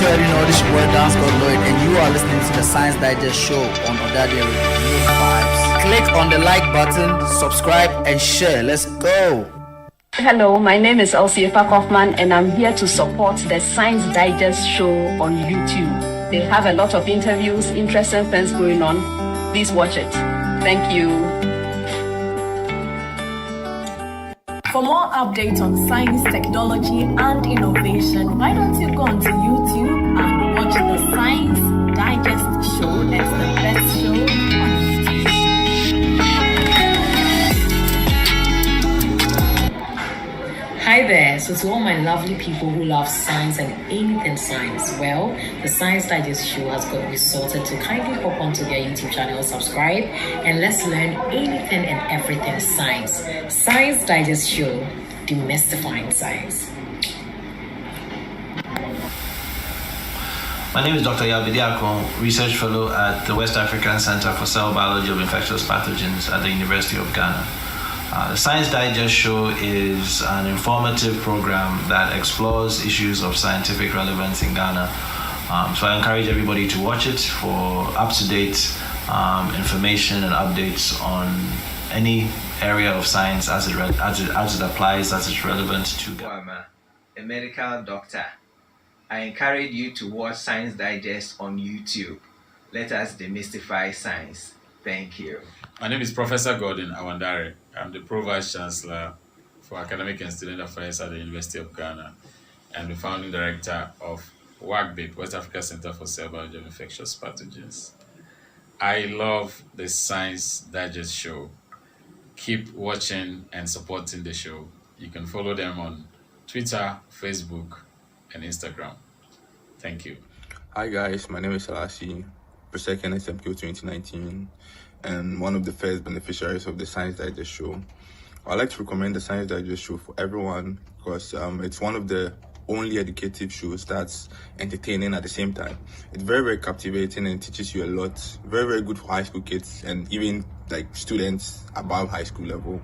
you already know, this is your boy Dance God Lloyd, and you are listening to the Science Digest show on Odadia Radio Vibes. Click on the like button, subscribe, and share. Let's go. Hello, my name is Elsie Kaufman, and I'm here to support the Science Digest show on YouTube. They have a lot of interviews, interesting things going on. Please watch it. Thank you. For more updates on science, technology, and innovation, why don't you go onto YouTube and watch the Science Digest show? It's the best show on YouTube. Hi there. So to all my lovely people who love science and anything science, well, the Science Digest show has got you sorted to kindly hop onto their YouTube channel, subscribe, and let's learn anything and everything science. Science Digest show, demystifying science. My name is Dr. Yabidi Akon, Research Fellow at the West African Center for Cell Biology of Infectious Pathogens at the University of Ghana. The Science Digest show is an informative program that explores issues of scientific relevance in Ghana. So I encourage everybody to watch it for up-to-date information and updates on any area of science as it applies, as it's relevant to Ghana. I'm a medical doctor. I encourage you to watch Science Digest on YouTube. Let us demystify science. Thank you. My name is Professor Gordon Awandare. I'm the Pro-Vice Chancellor for Academic and Student Affairs at the University of Ghana and the Founding Director of WACBIP, West Africa Center for Cell Biology of Infectious Pathogens. I love the Science Digest show. Keep watching and supporting the show. You can follow them on Twitter, Facebook, and Instagram. Thank you. Hi guys, my name is Salasi, Prosecco SMQ 2019, and one of the first beneficiaries of the Science Digest show. I'd like to recommend the Science Digest show for everyone because it's one of the only educative shows that's entertaining at the same time. It's very, very captivating and teaches you a lot. Very, very good for high school kids and even like students above high school level.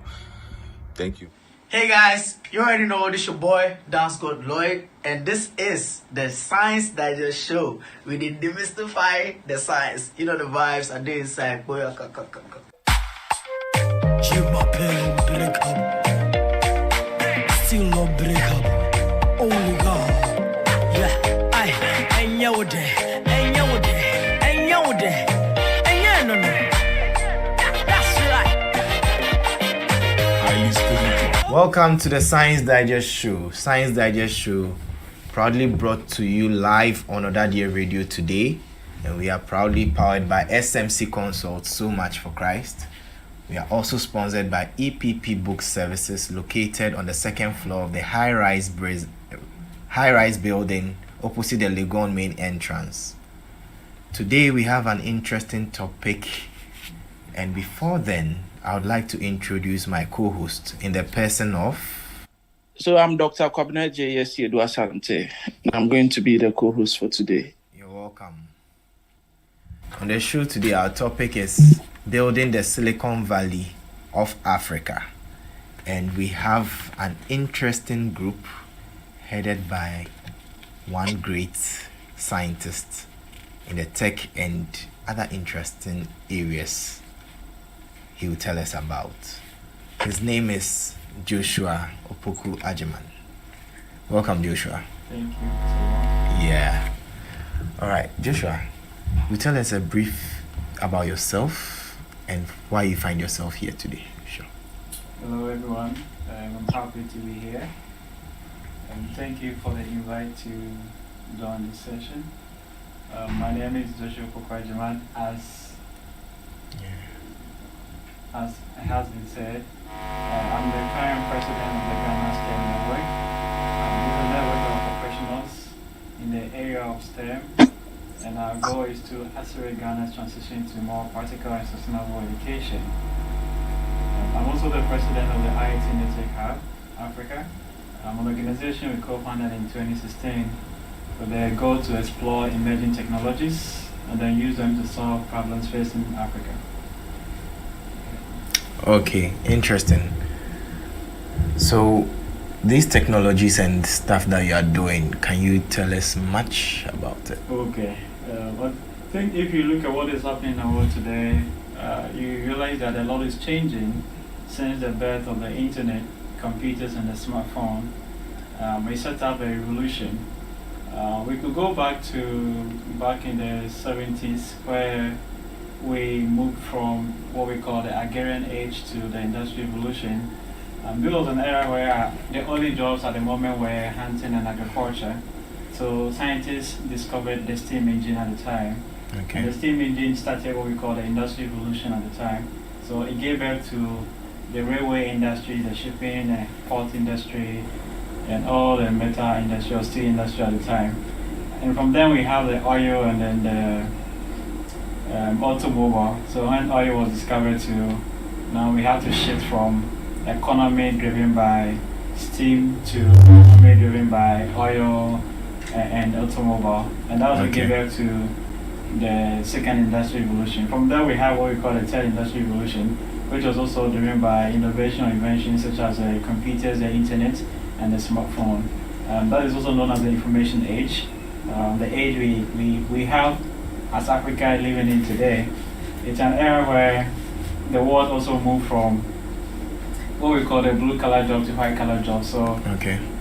Thank you. Hey guys, you already know, this is your boy Dance God Lloyd, and this is the Science Digest show. We did demystify the science. You know the vibes are there inside. Boy, Check my pen, break up. Still not break up. Only God. Yeah, I know that. I know that. I know that. I know no. That's right. Highly spiritual. Welcome to the Science Digest show. Science Digest show, proudly brought to you live on Odadia Radio today, and we are proudly powered by SMC Consult, So Much for Christ. We are also sponsored by EPP Book Services, located on the second floor of the high-rise building opposite the Legon main entrance. Today we have an interesting topic, and before then, I would like to introduce my co-host in the person of... So I'm Dr. Kwabena J.S. Asante, and I'm going to be the co-host for today. You're welcome. On the show today, our topic is building the Silicon Valley of Africa. And we have an interesting group headed by one great scientist in the tech and other interesting areas he will tell us about. His name is Joshua Opoku Ajiman. Welcome, Joshua. Thank you so much. Yeah. All right, Joshua, will you tell us a brief about yourself and why you find yourself here today? Sure. Hello, everyone. I'm happy to be here. And thank you for the invite to join this session. My name is Joshua Opoku Ajiman. As has been said, I'm the current president of the Ghana STEM Network. This is a network of professionals in the area of STEM, and our goal is to accelerate Ghana's transition to more practical and sustainable education. I'm also the president of the IIT Network Hub Africa. I'm an organization we co-founded in 2016 with the goal to explore emerging technologies and then use them to solve problems facing Africa. Okay, interesting. So these technologies and stuff that you are doing, can you tell us much about it? Okay. But I think if you look at what is happening in the world today, you realize that a lot is changing since the birth of the internet, computers, and the smartphone. We set up a revolution. We could go back in the 70s where we moved from what we call the agrarian age to the industrial revolution. This was an era where the only jobs at the moment were hunting and agriculture. So scientists discovered the steam engine at the time. Okay. And the steam engine started what we call the industrial revolution at the time. So it gave birth to the railway industry, the shipping, the port industry, and all the metal industry or steel industry at the time. And from then we have the oil and then the automobile. So when oil was discovered too, now we have to shift from economy driven by steam to economy driven by oil and automobile. And that was what gave birth to the second industrial revolution. From there we have what we call the third industrial revolution, which was also driven by innovation or inventions such as the computers, the internet, and the smartphone. That is also known as the information age. The age we have as Africa living in today. It's an era where the world also moved from what we call the blue collar job to white collar job. So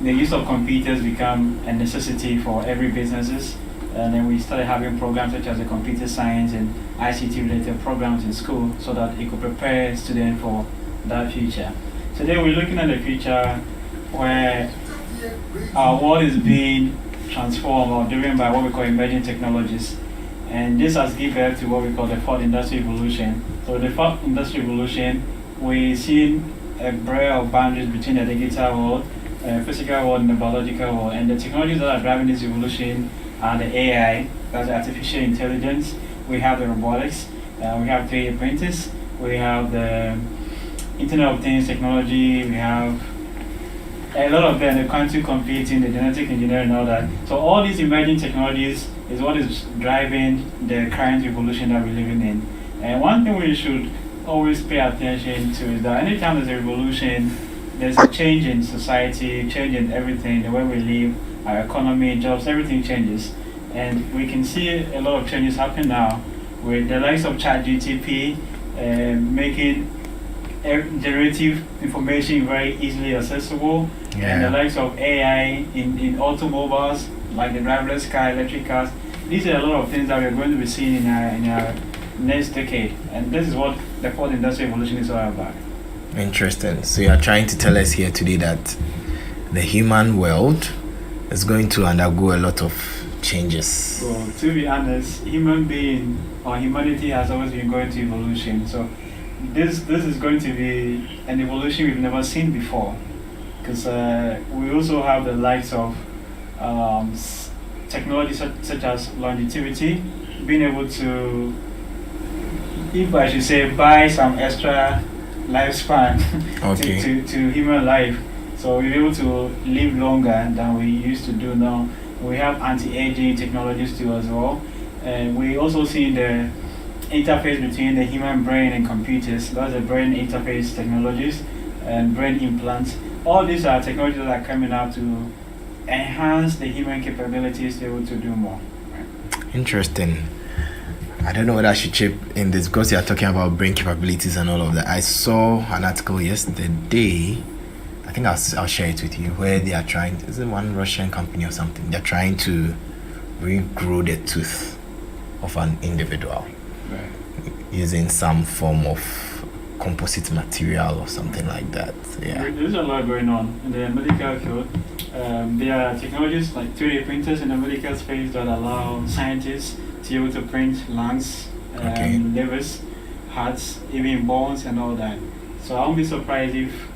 the use of computers become a necessity for every businesses. And then we started having programs such as the computer science and ICT related programs in school so that it could prepare students for that future. Today we're looking at the future where our world is being transformed or driven by what we call emerging technologies. And this has given birth to what we call the fourth industrial revolution. So the fourth industrial revolution, we've seen a breadth of boundaries between the digital world, physical world, and the biological world. And the technologies that are driving this revolution are the AI, that's the artificial intelligence. We have the robotics, we have 3D printers, we have the Internet of Things technology, we have a lot of them, the quantum computing, the genetic engineering, and all that. So all these emerging technologies is what is driving the current revolution that we're living in. And one thing we should always pay attention to is that anytime there's a revolution, there's a change in society, change in everything, the way we live, our economy, jobs, everything changes. And we can see a lot of changes happen now with the likes of ChatGPT making generative information very easily accessible, and the likes of AI in automobiles, like the driverless car, electric cars. These are a lot of things that we're going to be seeing in our next decade. And this is what the fourth industrial revolution is all about. Interesting. So you are trying to tell us here today that the human world is going to undergo a lot of changes. Well, to be honest, human being or humanity has always been going to evolution. So this is going to be an evolution we've never seen before, because we also have the likes of technology such as longevity, being able to, if I should say, buy some extra lifespan to human life. So we're able to live longer than we used to do now. We have anti-aging technologies too as well. And we also see the interface between the human brain and computers. That's the brain interface technologies and brain implants. All these are technologies that are coming out to enhance the human capabilities to be able to do more. Interesting. I don't know whether I should chip in this because you are talking about brain capabilities and all of that. I saw an article yesterday, I think I'll share it with you, where they are trying, is it one Russian company or something? They're trying to regrow the tooth of an individual using some form of composite material or something like that. Yeah. There's a lot going on in the medical field. There are technologies like 3D printers in the medical space that allow scientists to be able to print lungs, livers, hearts, even bones and all that. So I won't be surprised if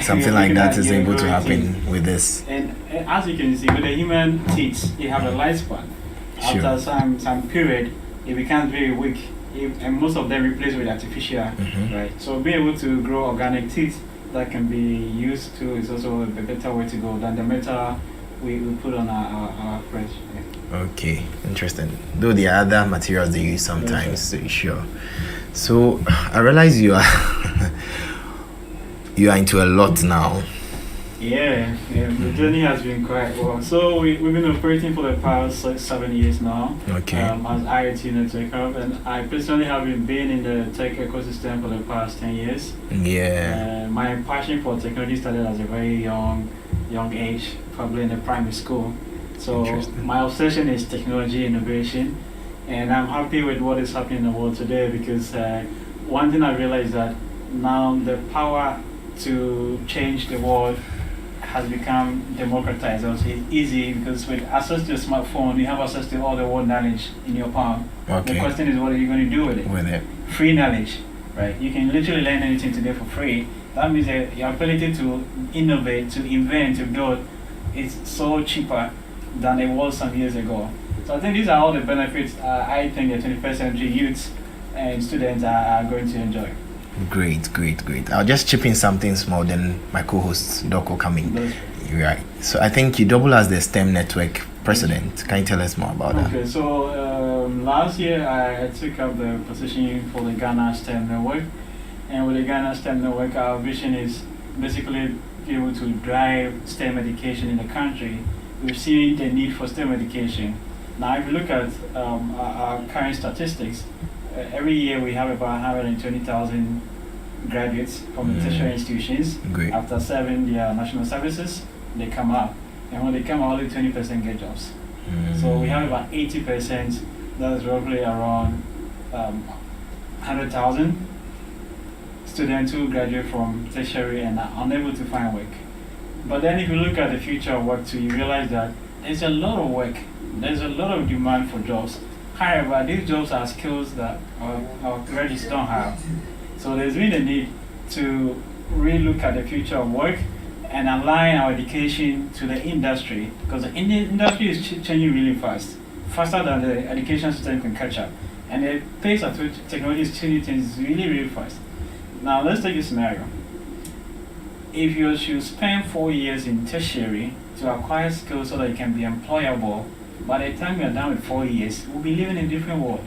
something like that is able to happen with this. And as you can see, with the human teeth, you have a lifespan. After some period, it becomes very weak. And most of them replaced with artificial, right? So being able to grow organic teeth that can be used to is also a better way to go than the metal we put on our flesh. Yeah. Okay, interesting. Though there are other materials they use sometimes, sure. So I realize you are into a lot now. Yeah, the journey has been quite well. So we've been operating for the past 7 years now. Okay. As IoT Network Hub, and I personally have been in the tech ecosystem for the past 10 years. Yeah. My passion for technology started at a very young age, probably in the primary school. So my obsession is technology innovation, and I'm happy with what is happening in the world today because one thing I realized that now the power to change the world has become democratized. Also, it's easy because with access to a smartphone, you have access to all the world knowledge in your palm. Okay. The question is, what are you going to do with it? With it. Free knowledge, right? You can literally learn anything today for free. That means that your ability to innovate, to invent, to build is so cheaper than it was some years ago. So I think these are all the benefits I think the 21st century youths and students are going to enjoy. Great. I'll just chip in something small, then my co-host Doc will come in. Right. So I think you double as the STEM network president. Can you tell us more about that? Okay, so last year I took up the position for the Ghana STEM network, and with the Ghana STEM network, our vision is basically be able to drive STEM education in the country. We've seen the need for STEM education. Now, if you look at our current statistics, every year we have about 120,000 graduates from the tertiary institutions. Great. After serving their national services, they come out. And when they come out, only 20% get jobs. So we have about 80%, that's roughly around 100,000 students who graduate from tertiary and are unable to find work. But then if you look at the future of work too, you realize that there's a lot of work. There's a lot of demand for jobs. However, these jobs are skills that our graduates don't have. So there's been a need to really look at the future of work and align our education to the industry, because the industry is changing really fast, faster than the education system can catch up. And the pace at which technology is changing things is really, really fast. Now let's take a scenario. If you should spend 4 years in tertiary to acquire skills so that you can be employable, by the time we are done with 4 years, we'll be living in a different world.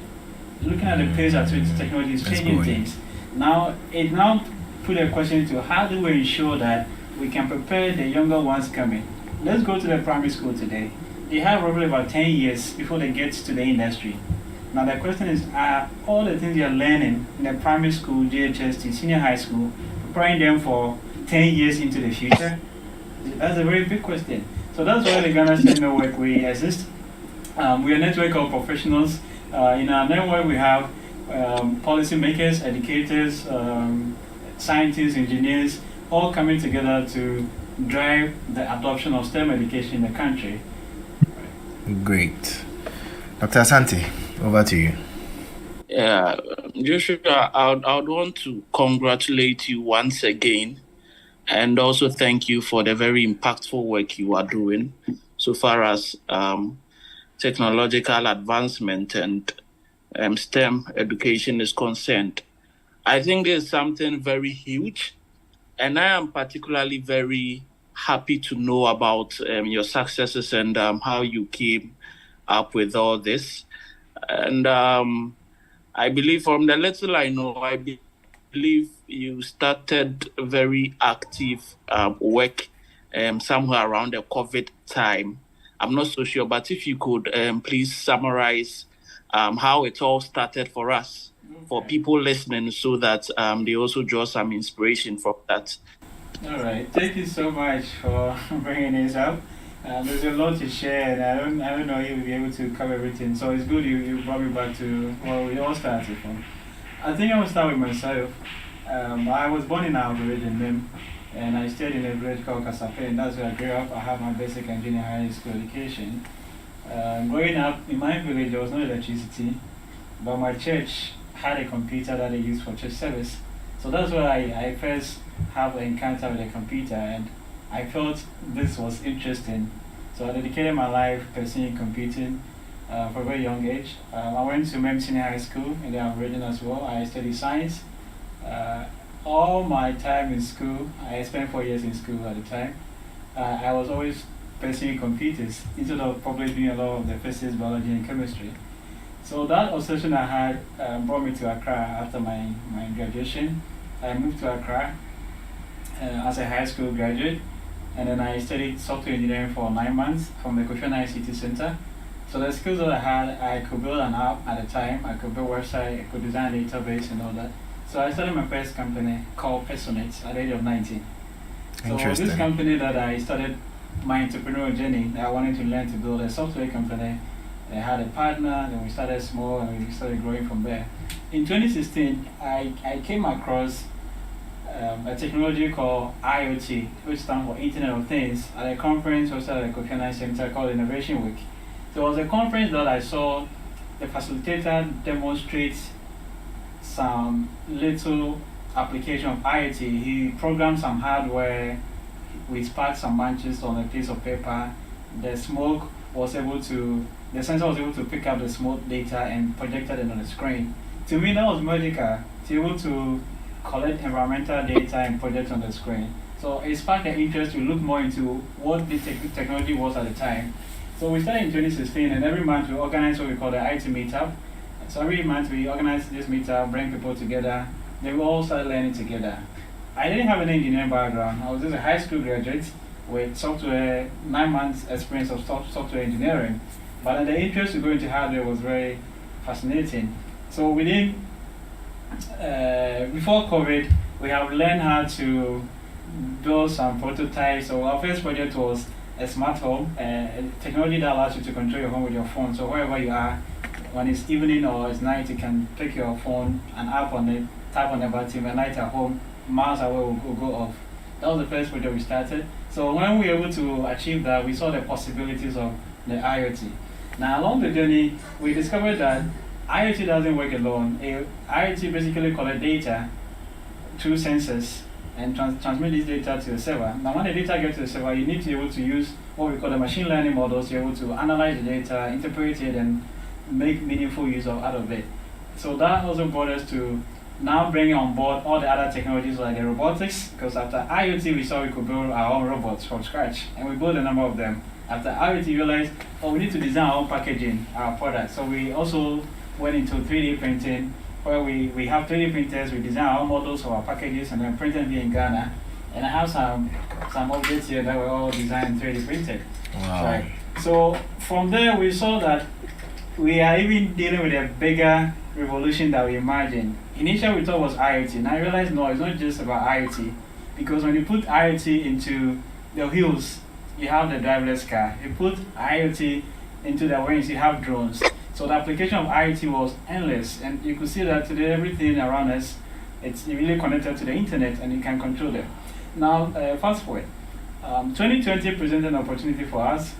Looking at the pace at which technology is changing things. Now, it now put a question to how do we ensure that we can prepare the younger ones coming. Let's go to the primary school today. They have probably about 10 years before they get to the industry. Now the question is, are all the things you're learning in the primary school, JHS, senior high school, preparing them for 10 years into the future? That's a very big question. So that's why the Ghana STEM Network, we exist. We are a network of professionals. In our network, we have policymakers, educators, scientists, engineers, all coming together to drive the adoption of STEM education in the country. Great. Dr. Asante, over to you. Yeah, Joshua, I would want to congratulate you once again and also thank you for the very impactful work you are doing so far as technological advancement and STEM education is concerned. I think there's something very huge, and I am particularly very happy to know about your successes and how you came up with all this. And I believe from the little I know, I believe you started very active work somewhere around the COVID time. I'm not so sure, but if you could please summarize how it all started for us, for people listening, so that they also draw some inspiration from that. All right, thank you so much for bringing this up. There's a lot to share, and I don't know if we'll be able to cover everything. So it's good you brought me back to where we all started from. I think I will start with myself. I was born in our village in Mim, and I stayed in a village called Kasape, and that's where I grew up. I have my basic and junior high school education. Growing up in my village, there was no electricity, but my church had a computer that they used for church service. So that's where I first have an encounter with a computer, and I felt this was interesting. So I dedicated my life pursuing computing for a very young age. I went to Mem Senior High School in the region as well. I studied science. All my time in school, I spent 4 years in school at the time. I was always pursuing computers instead of probably doing a lot of the physics, biology, and chemistry. So that obsession I had brought me to Accra after my graduation. I moved to Accra as a high school graduate, and then I studied software engineering for 9 months from the Kofi Annan ICT Center. So the skills that I had, I could build an app at the time, I could build a website, I could design a database and all that. So I started my first company called Personate at the age of 19. So this company that I started my entrepreneurial journey, I wanted to learn to build a software company. I had a partner, then we started small and we started growing from there. In 2016, I came across a technology called IoT, which stands for Internet of Things, at a conference hosted at the Kofi Annan Center called Innovation Week. So it was a conference that I saw the facilitator demonstrate some little application of IoT. He programmed some hardware, we sparked some matches on a piece of paper. The smoke was able to, the sensor was able to pick up the smoke data and projected it on the screen. To me, that was magical, to be able to collect environmental data and project on the screen. So it sparked the interest to look more into what the technology was at the time. So we started in 2016, and every month we organize what we call the IT meetup. So every month we organize this meetup, bring people together. Then we all started learning together. I didn't have an engineering background. I was just a high school graduate with software, 9 months experience of software engineering. But the interest to go into hardware was very fascinating. So within, before COVID, we have learned how to build some prototypes. So our first project was a smart home, technology that allows you to control your home with your phone. So wherever you are, when it's evening or it's night, you can pick your phone, an app on it, tap on the button, and light at home, miles away will go off. That was the first project we started. So when we were able to achieve that, we saw the possibilities of the IoT. Now along the journey, we discovered that IoT doesn't work alone. IoT basically collects data through sensors and transmit this data to the server. Now when the data gets to the server, you need to be able to use what we call the machine learning models to be able to analyze the data, interpret it, and make meaningful use out of it. So that also brought us to now bringing on board all the other technologies like the robotics, because after IoT we saw we could build our own robots from scratch, and we built a number of them. After IoT we realized, we need to design our own packaging, our products. So we also went into 3D printing, where we have 3D printers, we design our own models of our packages and then print them here in Ghana. And I have some objects here that were all designed 3D printed. Wow. Right. So from there we saw that we are even dealing with a bigger revolution that we imagined. Initially we thought it was IoT. Now I realized no, it's not just about IoT. Because when you put IoT into the hills, you have the driverless car. You put IoT into the wings, you have drones. So the application of IoT was endless. And you could see that today everything around us, it's really connected to the internet and you can control them. Now, fast forward. 2020 presented an opportunity for us.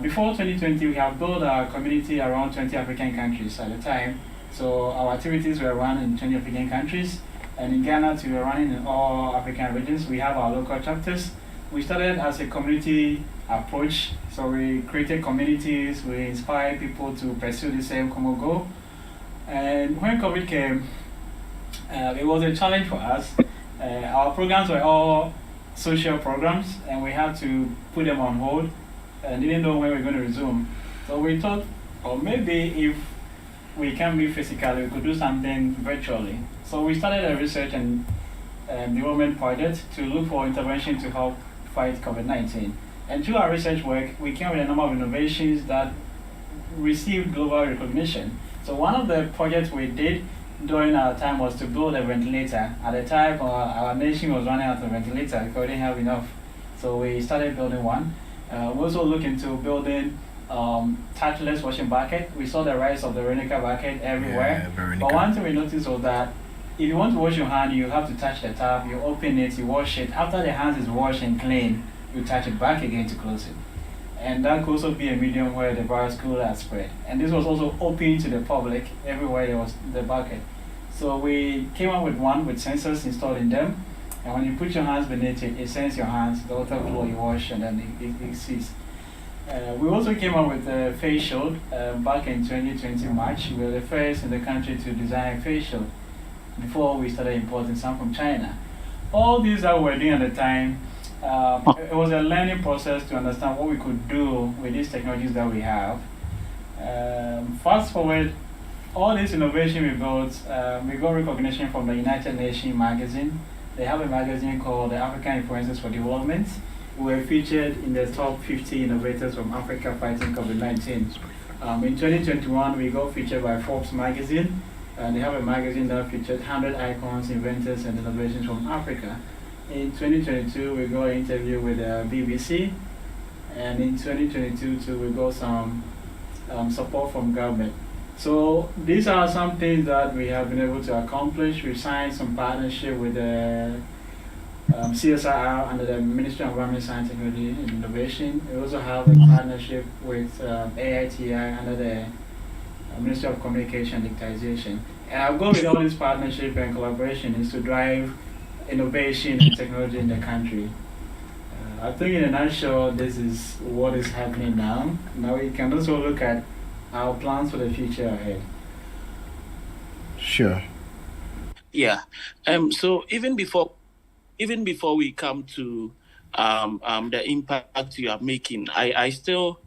Before 2020, we have built our community around 20 African countries at the time. So our activities were run in 20 African countries. And in Ghana, we were running in all African regions. We have our local chapters. We started as a community approach. So we created communities, we inspired people to pursue the same common goal. And when COVID came, it was a challenge for us. Our programs were all social programs, and we had to put them on hold and didn't know when we were going to resume. So we thought, or maybe if we can't be physically, we could do something virtually. So we started a research and development project to look for intervention to help fight COVID-19. And through our research work, we came with a number of innovations that received global recognition. So one of the projects we did during our time was to build a ventilator. At the time, our nation was running out of ventilators because we didn't have enough. So we started building one. We also looked into building touchless washing bucket. We saw the rise of the Veronica bucket everywhere. Yeah, but one thing we noticed was that if you want to wash your hand, you have to touch the tap, you open it, you wash it. After the hands is washed and clean, you touch it back again to close it. And that could also be a medium where the virus could have spread. And this was also open to the public everywhere there was the bucket. So we came up with one with sensors installed in them. And when you put your hands beneath it, it sends your hands, the water flow, you wash, and then it ceases. We also came up with a face shield back in 2020 March. We were the first in the country to design a face shield before we started importing some from China. All these that we were doing at the time, it was a learning process to understand what we could do with these technologies that we have. Fast forward, all this innovation we built, we got recognition from the United Nations magazine. They have a magazine called the African Influencers for Development. we were featured in the top 50 innovators from Africa fighting COVID-19. In 2021, we got featured by Forbes magazine, and they have a magazine that featured 100 icons, inventors, and innovations from Africa. In 2022, we got an interview with BBC, and in 2022 too, we got some support from government. So these are some things that we have been able to accomplish. We signed some partnership with the CSIR under the Ministry of Environment, Science, Technology and Innovation. We also have a partnership with AITI under the Ministry of Communication and Digitization. And our goal with all this partnership and collaboration is to drive innovation and technology in the country. I think in a nutshell, this is what is happening now. Now we can also look at our plans for the future ahead. Sure. Yeah. So even before we come to the impact you are making, I still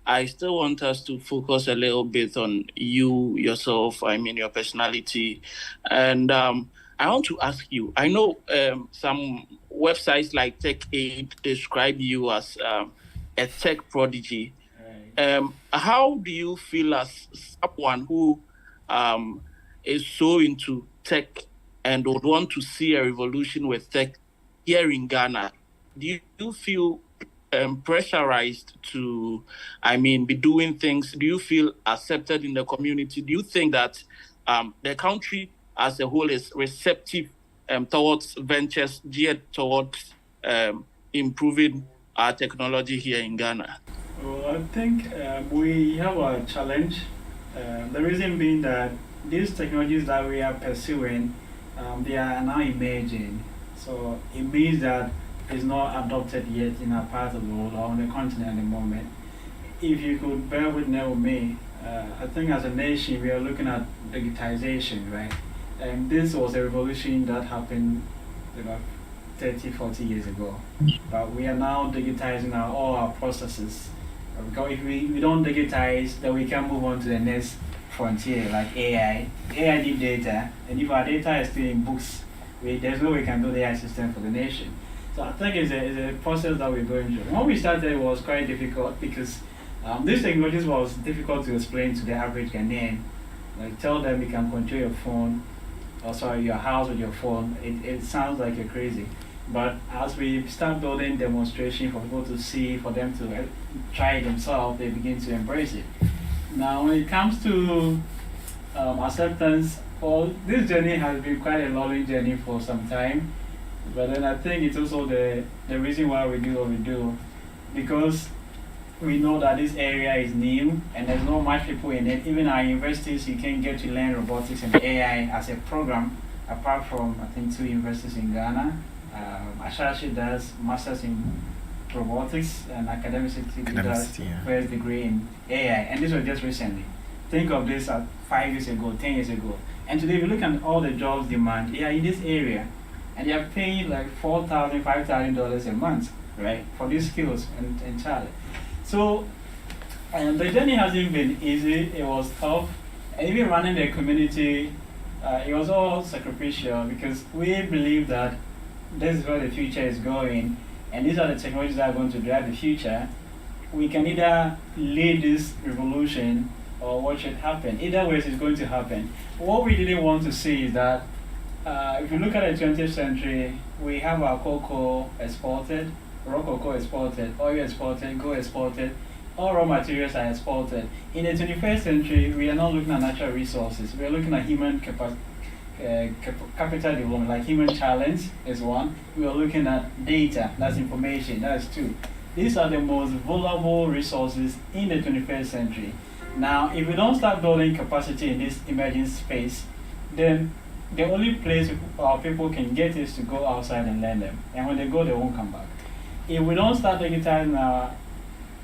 want us to focus a little bit on you yourself. I mean your personality, and I want to ask you. I know some websites like TechAid describe you as a tech prodigy. How do you feel as someone who is so into tech and would want to see a revolution with tech here in Ghana? Do you feel pressurized to, be doing things? Do you feel accepted in the community? Do you think that the country as a whole is receptive towards ventures geared towards improving our technology here in Ghana? Well, I think we have a challenge. The reason being that these technologies that we are pursuing, they are now emerging. So it means that it's not adopted yet in our part of the world or on the continent at the moment. If you could bear witness with me, I think as a nation we are looking at digitization, right? And this was a revolution that happened 30, 40 years ago. But we are now digitizing all our processes. Because if we don't digitize, then we can move on to the next frontier, like AI deep data. And if our data is still in books, there's no way we can build AI system for the nation. So I think it's a process that we're going through. When we started, it was quite difficult because these technologies was difficult to explain to the average Ghanaian. Like tell them you can control your phone, your house with your phone. It sounds like you're crazy. But as we start building demonstration for people to see, for them to try it themselves, they begin to embrace it. Now, when it comes to acceptance, this journey has been quite a lonely journey for some time. But then I think it's also the reason why we do what we do, because we know that this area is new and there's not much people in it. Even our universities, you can get to learn robotics and AI as a program, apart from I think 2 universities in Ghana. Ashashi does masters in robotics, and Academic City does first degree in AI, and this was just recently. Think of this 5 years ago, 10 years ago, and today if you look at all the jobs demand, in this area, and they are paying like $4,000, $5,000 a month, right, for these skills entirely. So, the journey hasn't been easy. It was tough, and even running the community, it was all sacrificial because we believe that this is where the future is going, and these are the technologies that are going to drive the future. We can either lead this revolution or watch it happen. Either way, it's going to happen. What we didn't want to see is that if you look at the 20th century, we have our cocoa exported, raw cocoa exported, oil exported, gold exported, all raw materials are exported. In the 21st century, we are not looking at natural resources. We are looking at human capital development, like human talents is one. We are looking at data, that's information, that's two. These are the most vulnerable resources in the 21st century. Now, if we don't start building capacity in this emerging space, then the only place our people can get is to go outside and learn them. And when they go, they won't come back. If we don't start digitizing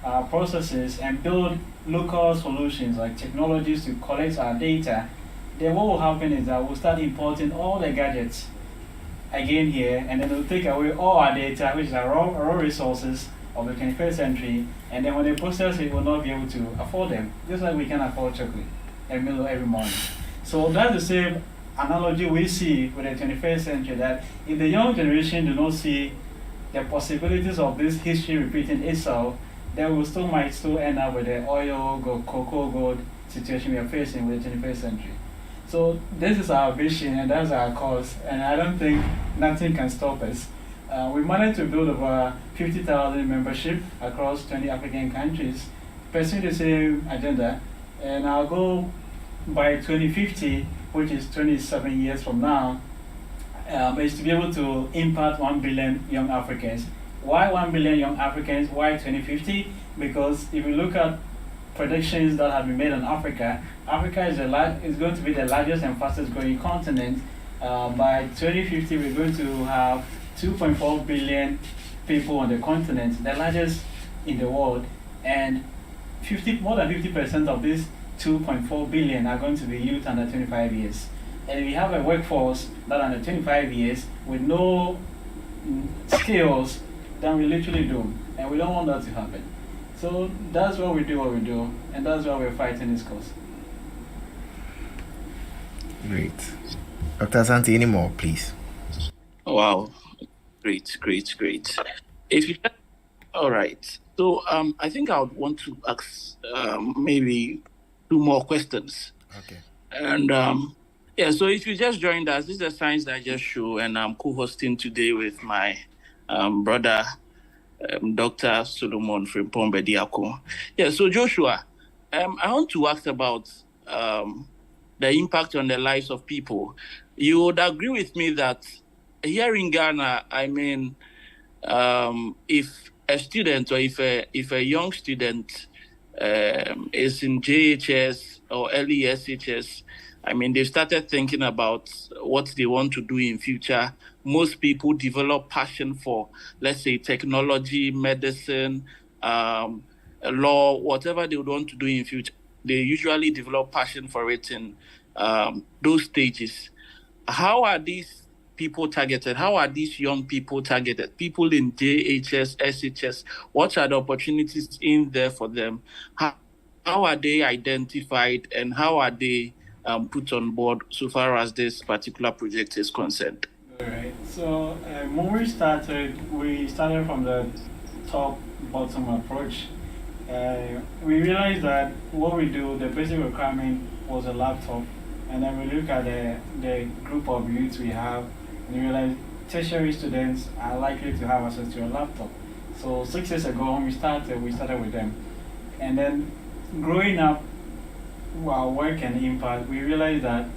our processes and build local solutions like technologies to collect our data, then what will happen is that we'll start importing all the gadgets again here, and then we'll take away all our data, which is our raw resources of the 21st century, and then when they process it, we'll not be able to afford them, just like we can afford chocolate and Milo every morning. So that's the same analogy we see with the 21st century, that if the young generation do not see the possibilities of this history repeating itself, then we might still end up with the oil, gold, cocoa, gold situation we are facing with the 21st century. So this is our vision and that's our cause, and I don't think nothing can stop us. We managed to build over 50,000 membership across 20 African countries, pursuing the same agenda, and our goal by 2050, which is 27 years from now, is to be able to impact 1 billion young Africans. Why 1 billion young Africans? Why 2050? Because if you look at predictions that have been made on Africa, Africa is going to be the largest and fastest growing continent. By 2050, we're going to have 2.4 billion people on the continent, the largest in the world, and more than 50% of these 2.4 billion are going to be youth under 25 years. And if we have a workforce that under 25 years with no skills, then we literally do. And we don't want that to happen. So that's why we do what we do, and that's why we're fighting this cause. Great. Dr. Asante, any more, please? Wow. Great. If you all right. So I think I would want to ask maybe 2 more questions. Okay. And so if you just joined us, this is a Science Digest show, and I'm co-hosting today with my brother, Dr. Solomon Frimpong Bediako. So Joshua, I want to ask about the impact on the lives of people. You would agree with me that here in Ghana, I mean, if a student or if a young student is in JHS or early SHS, I mean, they started thinking about what they want to do in future. Most people develop passion for, let's say, technology, medicine, law, whatever they would want to do in future. They usually develop passion for it in those stages. How are these people targeted? How are these young people targeted? People in JHS, SHS, what are the opportunities in there for them? How are they identified, and how are they put on board so far as this particular project is concerned? All right. So when we started from the top-bottom approach. We realized that what we do, the basic requirement was a laptop, and then we look at the group of youths we have, and we realize tertiary students are likely to have access to a laptop. So 6 years ago when we started with them. And then growing up, our work and impact, we realized that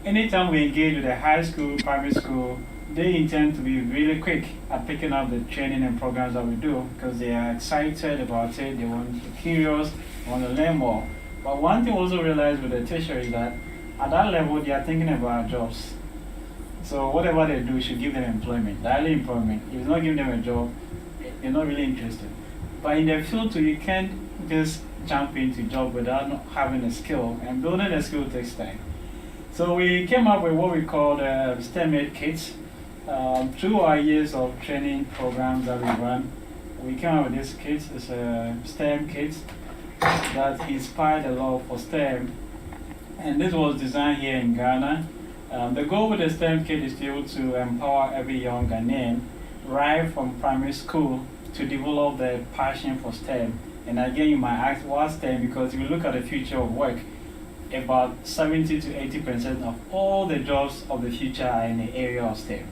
anytime we engage with a high school, primary school, they intend to be really quick at picking up the training and programs that we do because they are excited about it, they're curious, they want to learn more. But one thing we also realized with the tertiary is that at that level, they are thinking about jobs. So whatever they do should give them employment, daily employment. If it's not giving them a job, they're not really interested. But in the field too, you can't just jump into a job without not having a skill, and building a skill takes time. So we came up with what we call the STEM kits. Through our years of training programs that we run, we came up with this kit. It's a STEM kit that inspired a lot for STEM, and this was designed here in Ghana. The goal with the STEM kit is to be able to empower every young Ghanaian right from primary school to develop their passion for STEM. And again, you might ask, what's STEM? Because if you look at the future of work, about 70 to 80% of all the jobs of the future are in the area of STEM.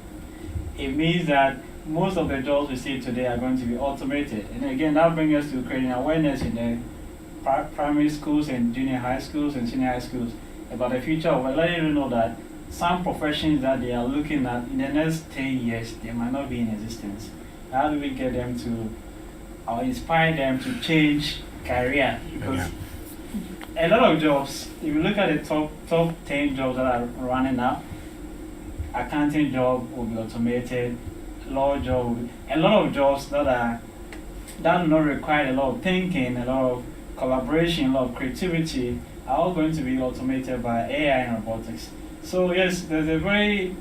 It means that most of the jobs we see today are going to be automated. And again, that brings us to creating awareness in the primary schools and junior high schools and senior high schools about the future of work, letting you know that some professions that they are looking at in the next 10 years, they might not be in existence. How do we get them to, or inspire them to change career? Because a lot of jobs, if you look at the top 10 jobs that are running now, accounting job will be automated, law job, a lot of jobs that do not require a lot of thinking, a lot of collaboration, a lot of creativity, are all going to be automated by AI and robotics. So yes, there's a very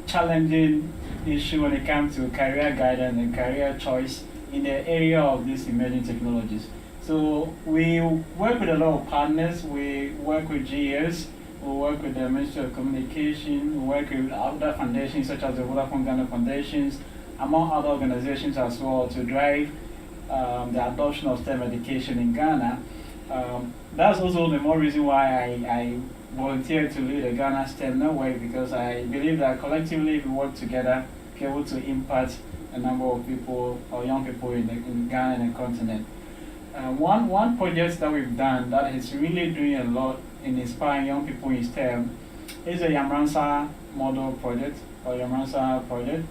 challenging issue when it comes to career guidance and career choice in the area of these emerging technologies. So we work with a lot of partners. We work with GES, we work with the Ministry of Communication, we work with other foundations such as the Vodafone Ghana Foundations, among other organizations as well, to drive the adoption of STEM education in Ghana. That's also the more reason why I volunteered to lead the Ghana STEM Network, because I believe that collectively, if we work together, we're able to impact a number of people or young people in Ghana and the continent. One project that we've done that is really doing a lot in inspiring young people in STEM is a Yamransa model project or Yamransa project.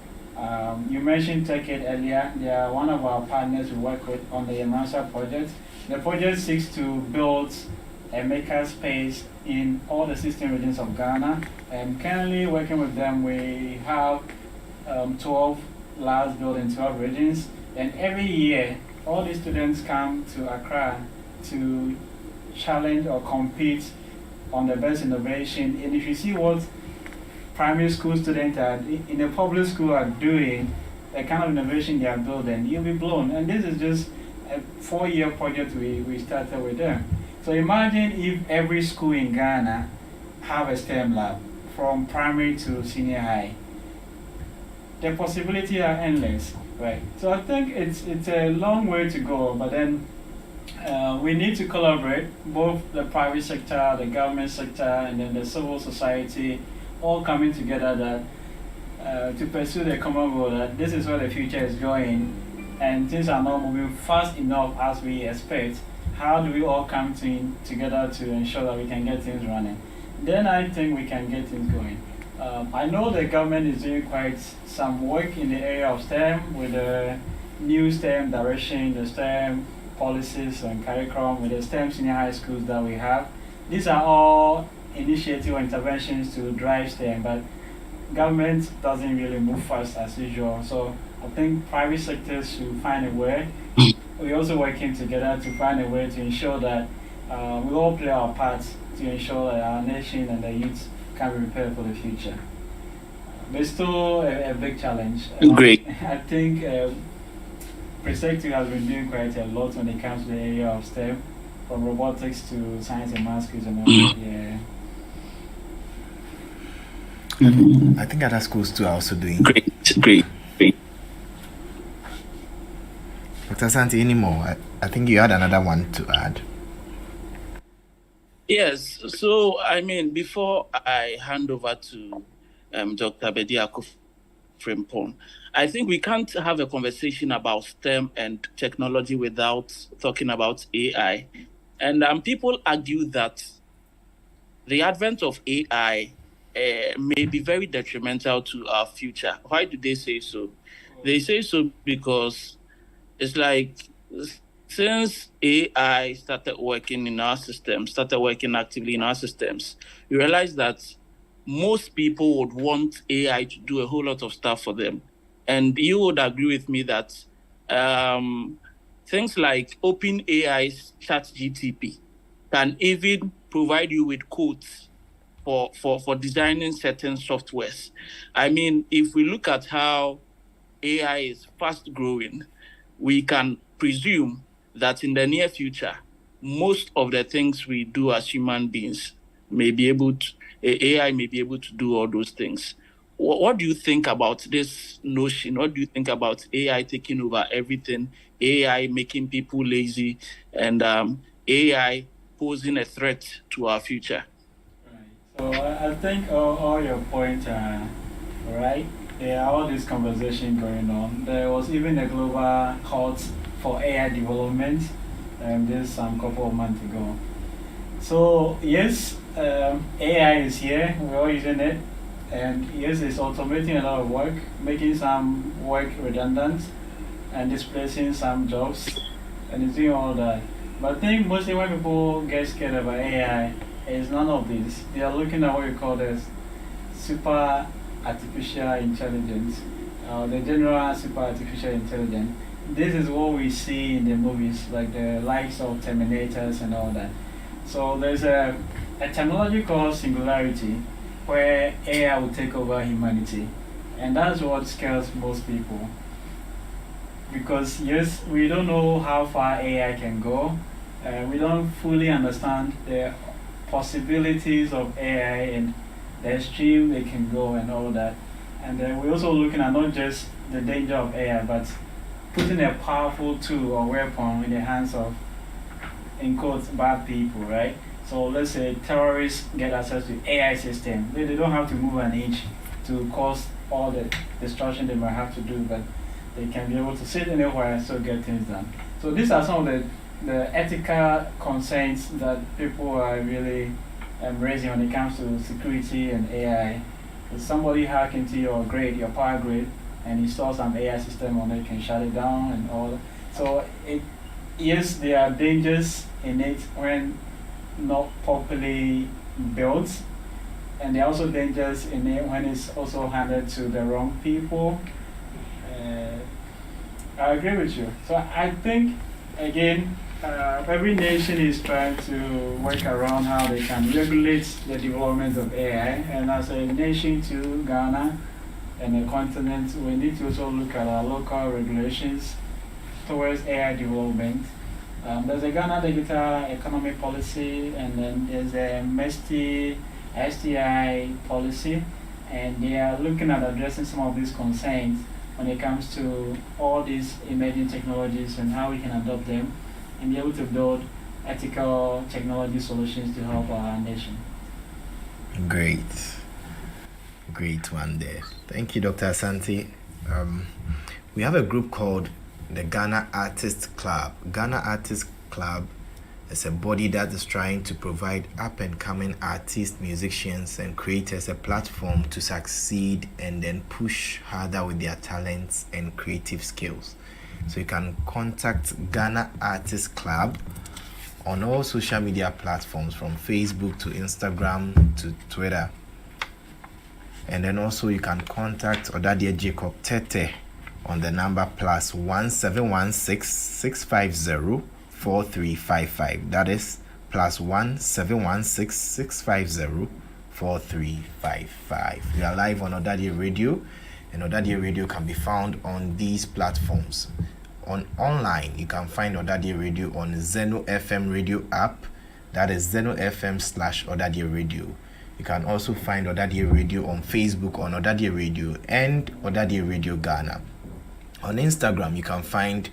You mentioned TechAid earlier. They are one of our partners we work with on the Yamransa project. The project seeks to build a maker space in all the 16 regions of Ghana. And currently working with them, we have 12 labs built in 12 regions. And every year, all these students come to Accra to challenge or compete on the best innovation. And if you see what primary school students in a public school are doing, the kind of innovation they are building, you'll be blown. And this is just a 4-year project we started with them. So imagine if every school in Ghana have a STEM lab from primary to senior high. The possibilities are endless, right? So I think it's a long way to go, but then we need to collaborate, both the private sector, the government sector, and then the civil society, all coming together that to pursue the common goal that this is where the future is going, and things are not moving fast enough as we expect. How do we all come together to ensure that we can get things running? Then I think we can get things going. I know the government is doing quite some work in the area of STEM with the new STEM direction, the STEM policies and curriculum, with the STEM senior high schools that we have. These are all initiatives or interventions to drive STEM, but government doesn't really move fast as usual. So I think private sectors should find a way. We're also working together to find a way to ensure that we all play our parts to ensure that our nation and the youth can be prepared for the future. There's still a big challenge. Great. I think Perspective has been doing quite a lot when it comes to the area of STEM, from robotics to science and math schools and all that. Yeah. I think other schools too are also doing. Great. Dr. Santi, any more? I think you had another one to add. Yes. So, I mean, before I hand over to Dr. Bediako Frimpong, I think we can't have a conversation about STEM and technology without talking about AI. And people argue that the advent of AI may be very detrimental to our future. Why do they say so? They say so because it's like, since AI started working in our system, started working actively in our systems, we realized that most people would want AI to do a whole lot of stuff for them. And you would agree with me that things like OpenAI's ChatGPT can even provide you with codes for designing certain softwares. I mean, if we look at how AI is fast growing, we can presume that in the near future, most of the things we do as human beings AI may be able to do all those things. What do you think about this notion? What do you think about AI taking over everything, AI making people lazy, and AI posing a threat to our future? Right. So I think all your points are right. There are all this conversation going on. There was even a global cult for AI development this couple of months ago. So yes, AI is here. We're all using it. And yes, it's automating a lot of work, making some work redundant and displacing some jobs, and it's doing all that. But I think mostly when people get scared about AI, it's none of this. They are looking at what we call the super artificial intelligence, the general super artificial intelligence. This is what we see in the movies, like the likes of Terminators and all that. So there's a technology called singularity, where AI will take over humanity. And that's what scares most people. Because yes, we don't know how far AI can go. We don't fully understand the possibilities of AI and the extreme it can go and all that. And then we're also looking at not just the danger of AI, but putting a powerful tool or weapon in the hands of, in quotes, bad people, right? So let's say terrorists get access to AI system. They don't have to move an inch to cause all the destruction they might have to do, but they can be able to sit anywhere and still get things done. So these are some of the ethical concerns that people are really raising when it comes to security and AI. If somebody hack into your grid, your power grid, and install some AI system on it, can shut it down and all. So yes, there are dangers in it when not properly built, and there are also dangers in it when it's also handed to the wrong people. I agree with you. So I think, again, every nation is trying to work around how they can regulate the development of AI. And as a nation too, Ghana and the continent, we need to also look at our local regulations towards AI development. There's a Ghana Digital Economy Policy, and then there's a MESTI STI policy, and they are looking at addressing some of these concerns when it comes to all these emerging technologies and how we can adopt them and be able to build ethical technology solutions to help our nation. Great one there. Thank you, Dr. Asante. We have a group called the Ghana Artists Club. Ghana Artists Club is a body that is trying to provide up-and-coming artists, musicians, and creators a platform to succeed and then push harder with their talents and creative skills. So you can contact Ghana Artists Club on all social media platforms, from Facebook to Instagram to Twitter. And then also you can contact Odadia Jacob Tete on the number +1 716 650 4355. That is +1 716 650 4355. We are live on Odadia Radio, and Odadia Radio can be found on these platforms. Online, you can find Odadia Radio on Zeno FM radio app. That is Zeno FM /Odadia Radio. You can also find Odadia Radio on Facebook on Odadia Radio and Odadia Radio Ghana. On Instagram, you can find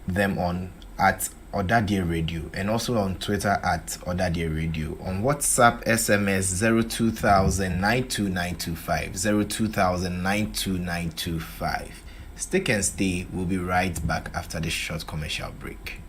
them on @Odadia Radio, and also on Twitter @Odadia Radio. On WhatsApp, SMS 02000 92925 02000 92925. Stick and stay. We'll be right back after this short commercial break.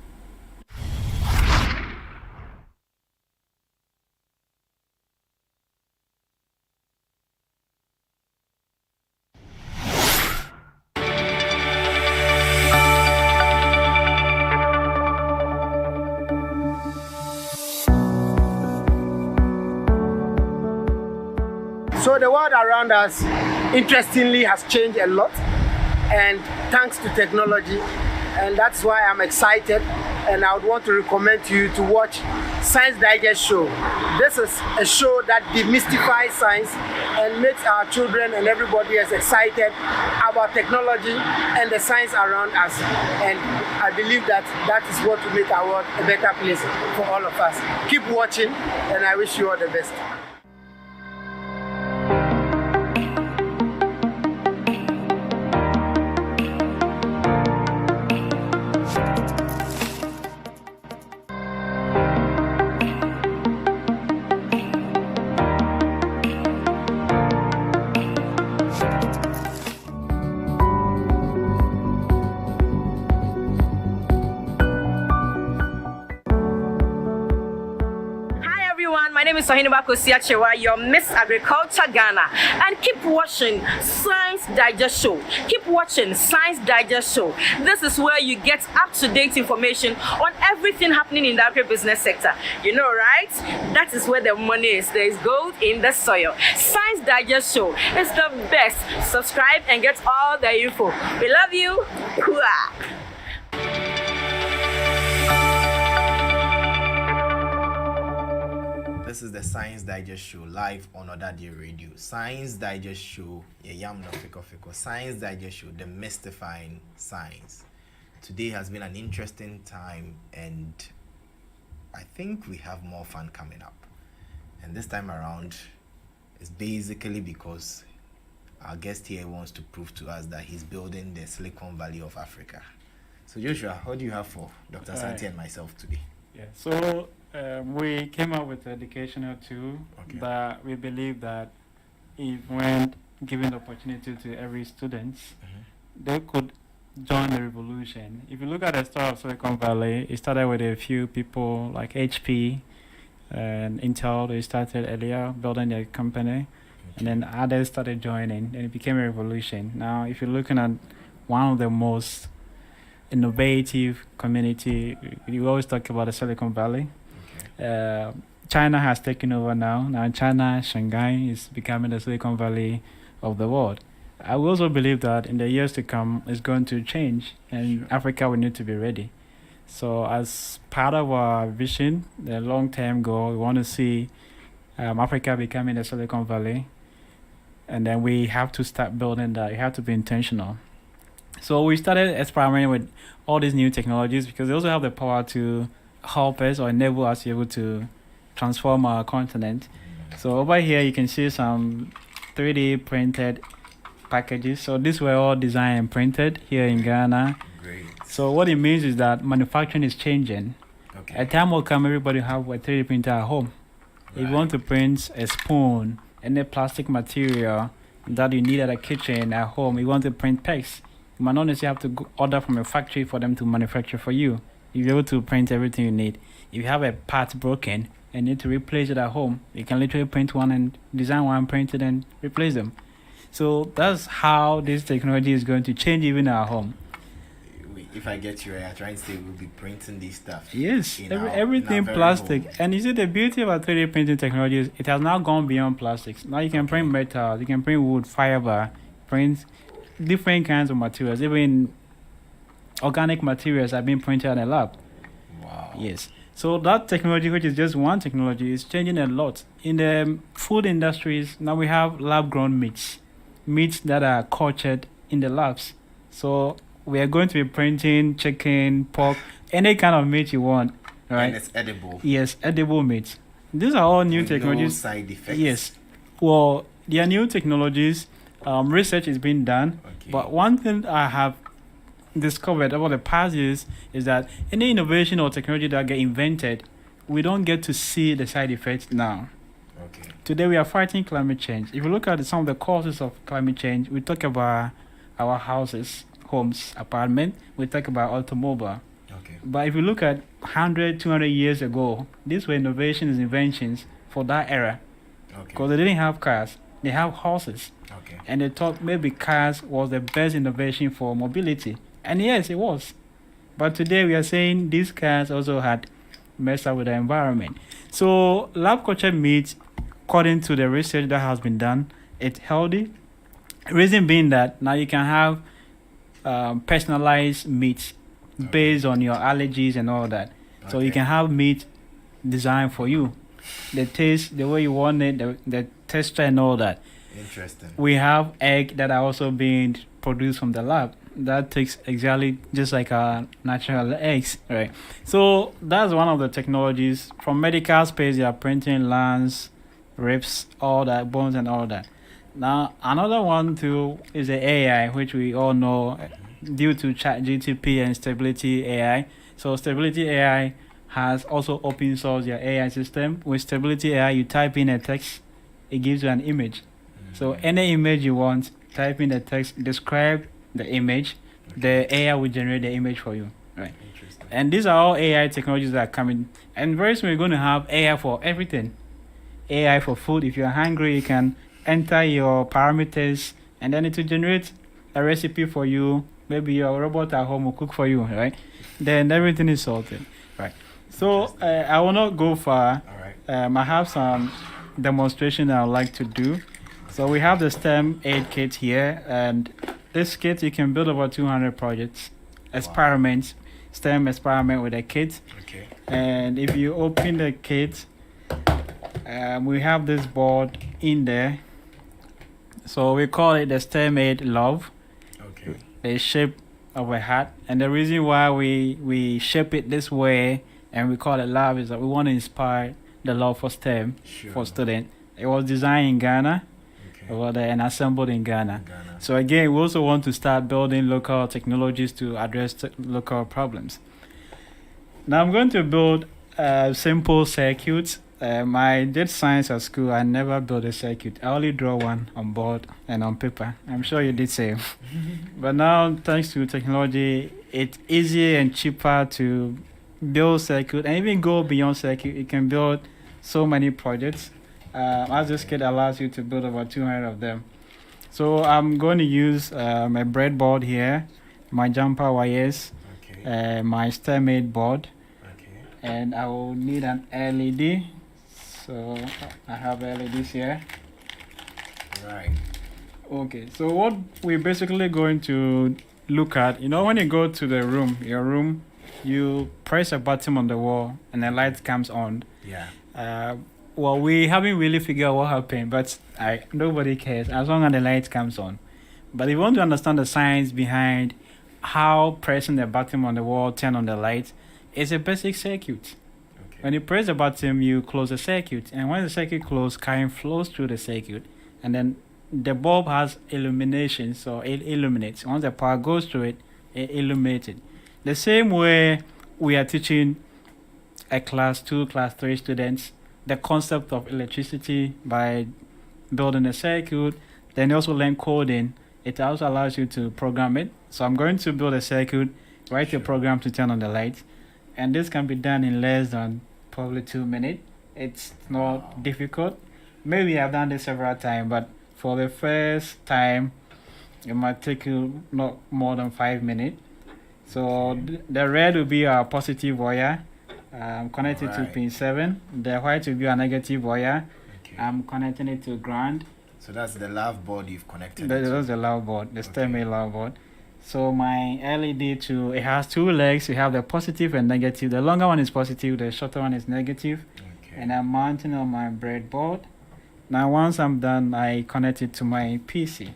So the world around us, interestingly, has changed a lot, and thanks to technology, and that's why I'm excited, and I would want to recommend to you to watch Science Digest show. This is a show that demystifies science and makes our children and everybody as excited about technology and the science around us. And I believe that that is what will make our world a better place for all of us. Keep watching, and I wish you all the best. My name is Sohiniba Kosiachewa, your Miss Agriculture Ghana. And keep watching Science Digest Show. Keep watching Science Digest Show. This is where you get up-to-date information on everything happening in the agribusiness sector. You know, right? That is where the money is. There is gold in the soil. Science Digest Show is the best. Subscribe and get all the info. We love you. Hooah. This is the Science Digest Show live on Odadia Radio. Science Digest Show, Science Digest Show, demystifying science. Today has been an interesting time, and I think we have more fun coming up. And this time around, it's basically because our guest here wants to prove to us that he's building the Silicon Valley of Africa. So Joshua, what do you have for Dr. Santi and myself today? Yeah, so we came up with an educational tool that we believe that if when given the opportunity to every student, they could join the revolution. If you look at the story of Silicon Valley, it started with a few people like HP and Intel. They started earlier building their company, and then others started joining, and it became a revolution. Now, if you're looking at one of the most innovative community, you always talk about the Silicon Valley. China has taken over now. Now China, Shanghai is becoming the Silicon Valley of the world. I also believe that in the years to come, it's going to change, and Africa will need to be ready. So as part of our vision, the long-term goal, we want to see Africa becoming the Silicon Valley, and then we have to start building that. You have to be intentional. So we started experimenting with all these new technologies because they also have the power to help us or enable us to be able to transform our continent. So over here, you can see some 3D printed packages. So these were all designed and printed here in Ghana. Great. So what it means is that manufacturing is changing. A time will come, everybody have a 3D printer at home. If you want to print a spoon, any plastic material that you need at a kitchen at home, you want to print pegs, you might not necessarily have to order from a factory for them to manufacture for you. You're able to print everything you need. If you have a part broken and need to replace it at home, you can literally print one and design one, print it and replace them. So that's how this technology is going to change even our home. If I get you right, I'm trying to say we'll be printing this stuff. Yes, everything plastic. Home. And you see the beauty of our 3D printing technology is it has now gone beyond plastics. Now you can print metal, you can print wood, fiber, print different kinds of materials. Even organic materials are being printed in a lab. Wow. Yes. So that technology, which is just one technology, is changing a lot. In the food industries, now we have lab-grown meats that are cultured in the labs. So we are going to be printing chicken, pork, any kind of meat you want, right? And it's edible. Yes, edible meat. These are all new technologies. No side effects. Yes. Well, they are new technologies. Research is being done. But one thing I have discovered over the past years is that any innovation or technology that get invented, we don't get to see the side effects now. Today we are fighting climate change. If you look at some of the causes of climate change, we talk about our houses, homes, apartment, we talk about automobile. But if you look at 100, 200 years ago, these were innovations, inventions for that era. Because they didn't have cars, they have horses. And they thought maybe cars was the best innovation for mobility. And yes, it was. But today we are saying these cars also had messed up with the environment. So lab cultured meat, according to the research that has been done, it's healthy. Reason being that now you can have personalized meat based on your allergies and all that. So you can have meat designed for you. The taste, the way you want it, the texture and all that. Interesting. We have egg that are also being produced from the lab. That takes exactly just like our natural eggs, right? So that's one of the technologies. From medical space, they are printing lungs, ribs, all that, bones and all that. Now, another one too is the AI, which we all know due to ChatGPT and Stability AI. So Stability AI has also open sourced their AI system. With Stability AI, you type in a text, it gives you an image. So any image you want, type in the text, describe the image, the AI will generate the image for you, right? And these are all AI technologies that are coming. And very soon we're going to have AI for everything. AI for food. If you're hungry, you can enter your parameters and then it will generate a recipe for you. Maybe your robot at home will cook for you, right? Then everything is sorted, right? So I will not go far. I have some demonstration that I would like to do. So we have the STEM aid kit here, and this kit you can build about 200 projects, experiments, STEM experiment with a kit. And if you open the kit, we have this board in there. So we call it the STEM aid Love. The shape of a hat, and the reason why we shape it this way and we call it love is that we want to inspire the love for STEM for students. It was designed in Ghana, and assembled in Ghana. So again, we also want to start building local technologies to address local problems. Now I'm going to build simple circuits. I did science at school. I never built a circuit. I only draw one on board and on paper. I'm sure you did same. But now, thanks to technology, it's easier and cheaper to build circuit and even go beyond circuit. You can build so many projects. As this kit allows you to build over 200 of them. So I'm going to use my breadboard here, my jumper wires, my STEM8 board, and I will need an LED. So I have LEDs here. Right. Okay, so what we're basically going to look at, when you go to the room, your room, you press a button on the wall and the light comes on. Yeah. Well, we haven't really figured out what happened, but nobody cares as long as the light comes on. But if you want to understand the science behind how pressing the button on the wall turn on the light, it's a basic circuit. When you press the button, you close the circuit, and when the circuit closes, current flows through the circuit, and then the bulb has illumination, so it illuminates. Once the power goes through it, it illuminates it. The same way we are teaching a class 2, class 3 students the concept of electricity by building a circuit, then you also learn coding. It also allows you to program it. So I'm going to build a circuit, write a program to turn on the light, and this can be done in less than probably 2 minutes. It's not difficult. Maybe I've done this several times, but for the first time, it might take you not more than 5 minutes. So the red will be our positive wire. I'm connected to pin 7. The white will be a negative wire. I'm connecting it to ground. So that's the love board you've connected. That's the love board, the STEM8 love board. So my LED it has 2 legs. You have the positive and negative. The longer one is positive, the shorter one is negative. And I'm mounting on my breadboard. Now once I'm done, I connect it to my PC.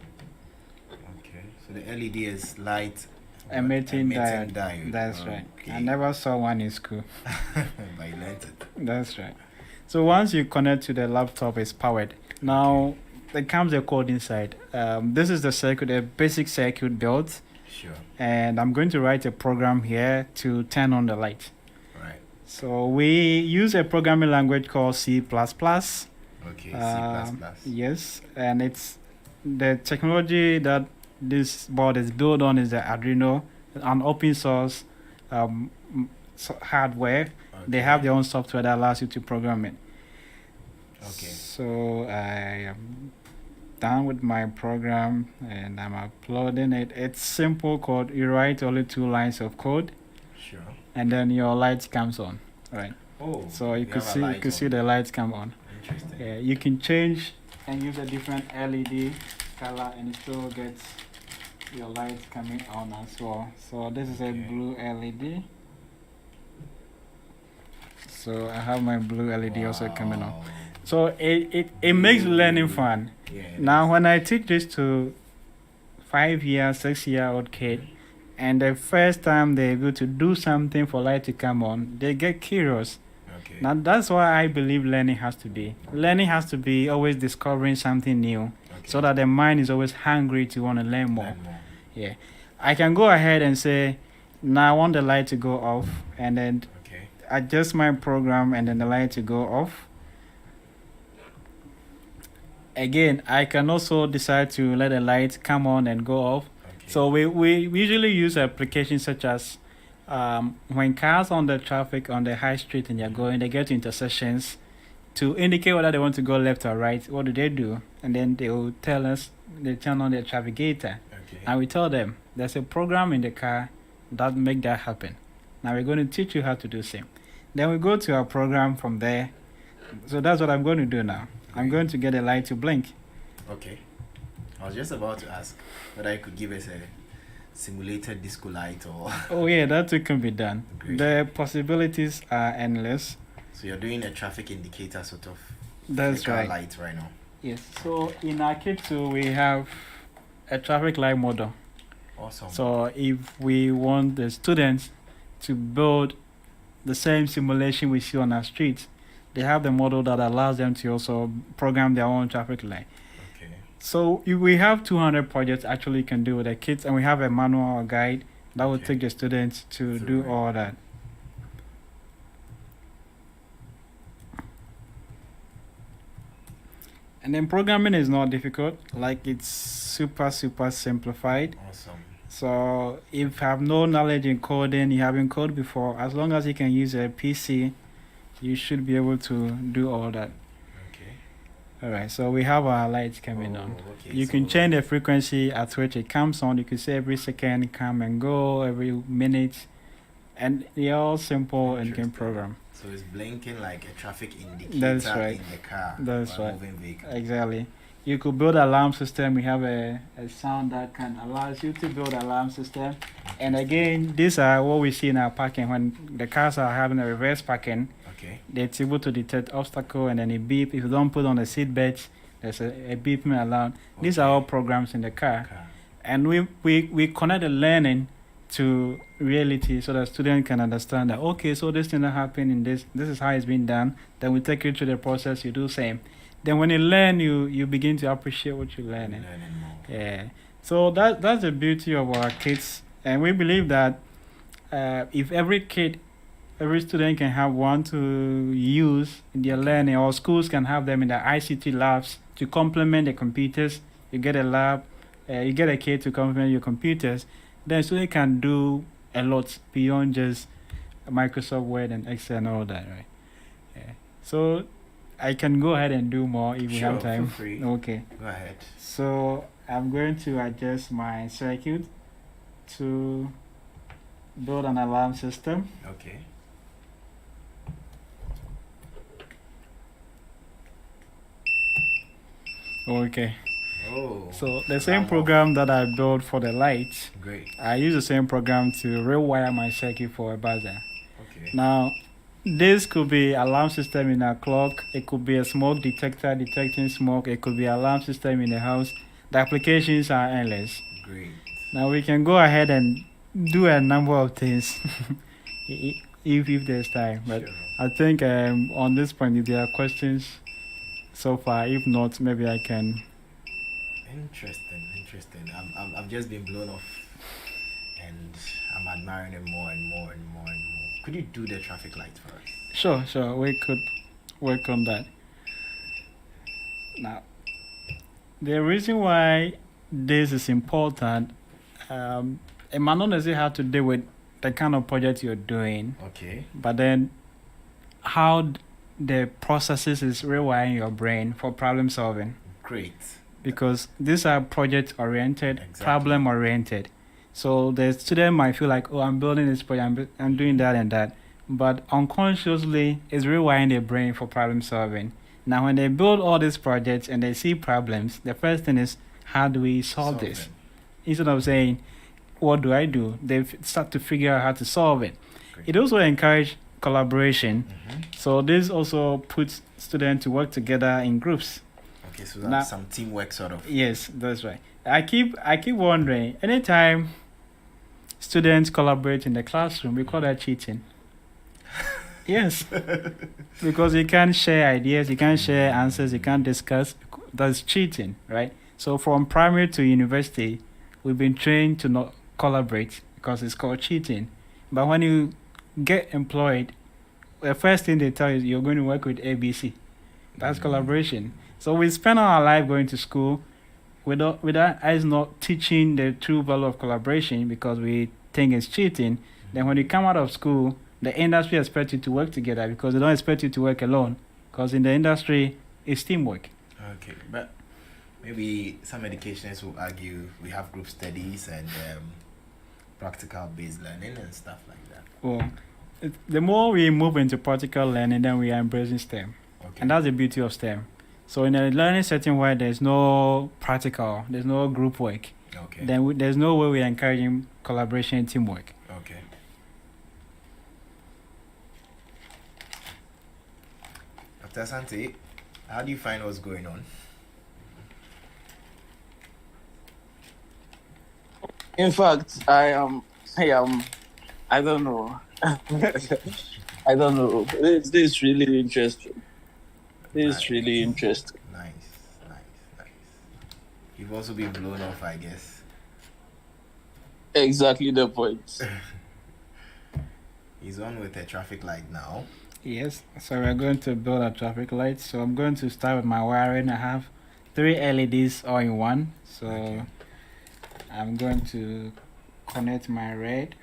Okay. So the LED is light emitting diode. That's right. I never saw one in school. But you learned it. That's right. So once you connect to the laptop, it's powered. Now there comes the code inside. This is the circuit, a basic circuit built. Sure. And I'm going to write a program here to turn on the light. Right. So we use a programming language called C++. Okay, C++. Yes, and it's the technology that this board is built on is the Arduino, an open source hardware. They have their own software that allows you to program it. Okay. So I am done with my program and I'm uploading it. It's simple code. You write only 2 lines of code. Sure. And then your light comes on. Right. Oh. So you could see the lights come on. Interesting. Yeah, you can change and use a different LED color and it still gets your lights coming on as well. So this is a blue LED. So I have my blue LED also coming on. So it makes learning fun. Yeah, now when I teach this to 5-year, 6-year-old kid, and the first time they're able to do something for light to come on, they get curious. Okay. Now that's why I believe learning has to be. Learning has to be always discovering something new, so that the mind is always hungry to want to learn more. Yeah, I can go ahead and say, now I want the light to go off, and then adjust my program, and then the light to go off. Again, I can also decide to let the light come on and go off. So we usually use applications such as when cars on the traffic on the high street and they're going, they get to intersections to indicate whether they want to go left or right. What do? And then they will tell us, they turn on the navigator. And we tell them, there's a program in the car that make that happen. Now we're going to teach you how to do the same. Then we go to our program from there. So that's what I'm going to do now. I'm going to get a light to blink. Okay. I was just about to ask whether I could give us a simulated disco light or... Oh yeah, that too can be done. Great. The possibilities are endless. So you're doing a traffic indicator sort of light right now? Yes. So in our kit too, we have a traffic light model. Awesome. So if we want the students to build the same simulation we see on our streets. They have the model that allows them to also program their own traffic light. Okay. So we have 200 projects actually you can do with the kids, and we have a manual or guide that will take the students to do all that. And then programming is not difficult, like it's super simplified. Awesome. So if you have no knowledge in coding, you haven't coded before, as long as you can use a PC, you should be able to do all that. Okay. All right, so we have our lights coming on. Okay, You can change the frequency at which it comes on. You can say every second come and go, every minute, and they're all simple and can program. So it's blinking like a traffic indicator That's right. in the car. That's or right. moving vehicle. Exactly. You could build an alarm system. We have a sound that can allows you to build an alarm system. And again, these are what we see in our parking. When the cars are having a reverse parking, Okay. it's able to detect obstacle and then it beep. If you don't put on the seat belts, there's a beeping alarm. These are all programs in the car. And we connect the learning to reality so that students can understand that, okay, so this thing that happened in this is how it's been done. Then we take you through the process, you do same. Then when you learn, you begin to appreciate what you're learning. Yeah. So that's the beauty of our kids. And we believe that if every student can have one to use in their learning, or schools can have them in the ICT labs to complement the computers. You get a lab, you get a kid to complement your computers, then student can do a lot beyond just Microsoft Word and Excel and all that, right? Yeah. So I can go ahead and do more if we have time. Feel free. Okay. Go ahead. So I'm going to adjust my circuit to build an alarm system. Okay. Okay. Oh. So the same program that I built for the lights, Great. I use the same program to rewire my circuit for a buzzer. Okay. Now, this could be alarm system in a clock. It could be a smoke detector detecting smoke. It could be alarm system in the house. The applications are endless. Great. Now we can go ahead and do a number of things if there's time. But I think on this point, if there are questions so far, if not, maybe I can. Interesting. I've just been blown off, and I'm admiring it more and more and more and more. Could you do the traffic light for us? Sure. We could work on that. Now, the reason why this is important, it might not necessarily have to do with the kind of project you're doing. Okay. But then how the processes is rewiring your brain for problem solving. Great. Because these are project oriented, problem oriented. So the student might feel like, oh, I'm building this project, I'm doing that and that. But unconsciously, it's rewiring their brain for problem solving. Now, when they build all these projects and they see problems, the first thing is, how do we solve this? Instead of saying, what do I do? They start to figure out how to solve it. Great. It also encourages collaboration. So this also puts students to work together in groups. Okay, so that's some teamwork sort of. Yes, that's right. I keep wondering, anytime students collaborate in the classroom, we call that cheating. Yes. Because you can't share ideas, you can't share answers, you can't discuss. That's cheating, right? So from primary to university, we've been trained to not collaborate because it's called cheating. But when you get employed, the first thing they tell you is you're going to work with ABC. That's collaboration. So we spend our life going to school with our eyes not teaching the true value of collaboration because we think it's cheating. Then when you come out of school, the industry expects you to work together because they don't expect you to work alone. Because in the industry, it's teamwork. Okay, but maybe some educationists will argue we have group studies and practical-based learning and stuff like that. Well, the more we move into practical learning, then we are embracing STEM. Okay. And that's the beauty of STEM. So in a learning setting where there's no practical, there's no group work, then there's no way we're encouraging collaboration and teamwork. Okay. Dr. Asante, how do you find what's going on? In fact, I don't know. I don't know. This is really interesting. This is really Nice, interesting. nice. You've also been blown off, I guess. Exactly the point. He's on with a traffic light now. Yes, so we're going to build a traffic light. So I'm going to start with my wiring. I have 3 LEDs all in one. So Okay. I'm going to connect my red.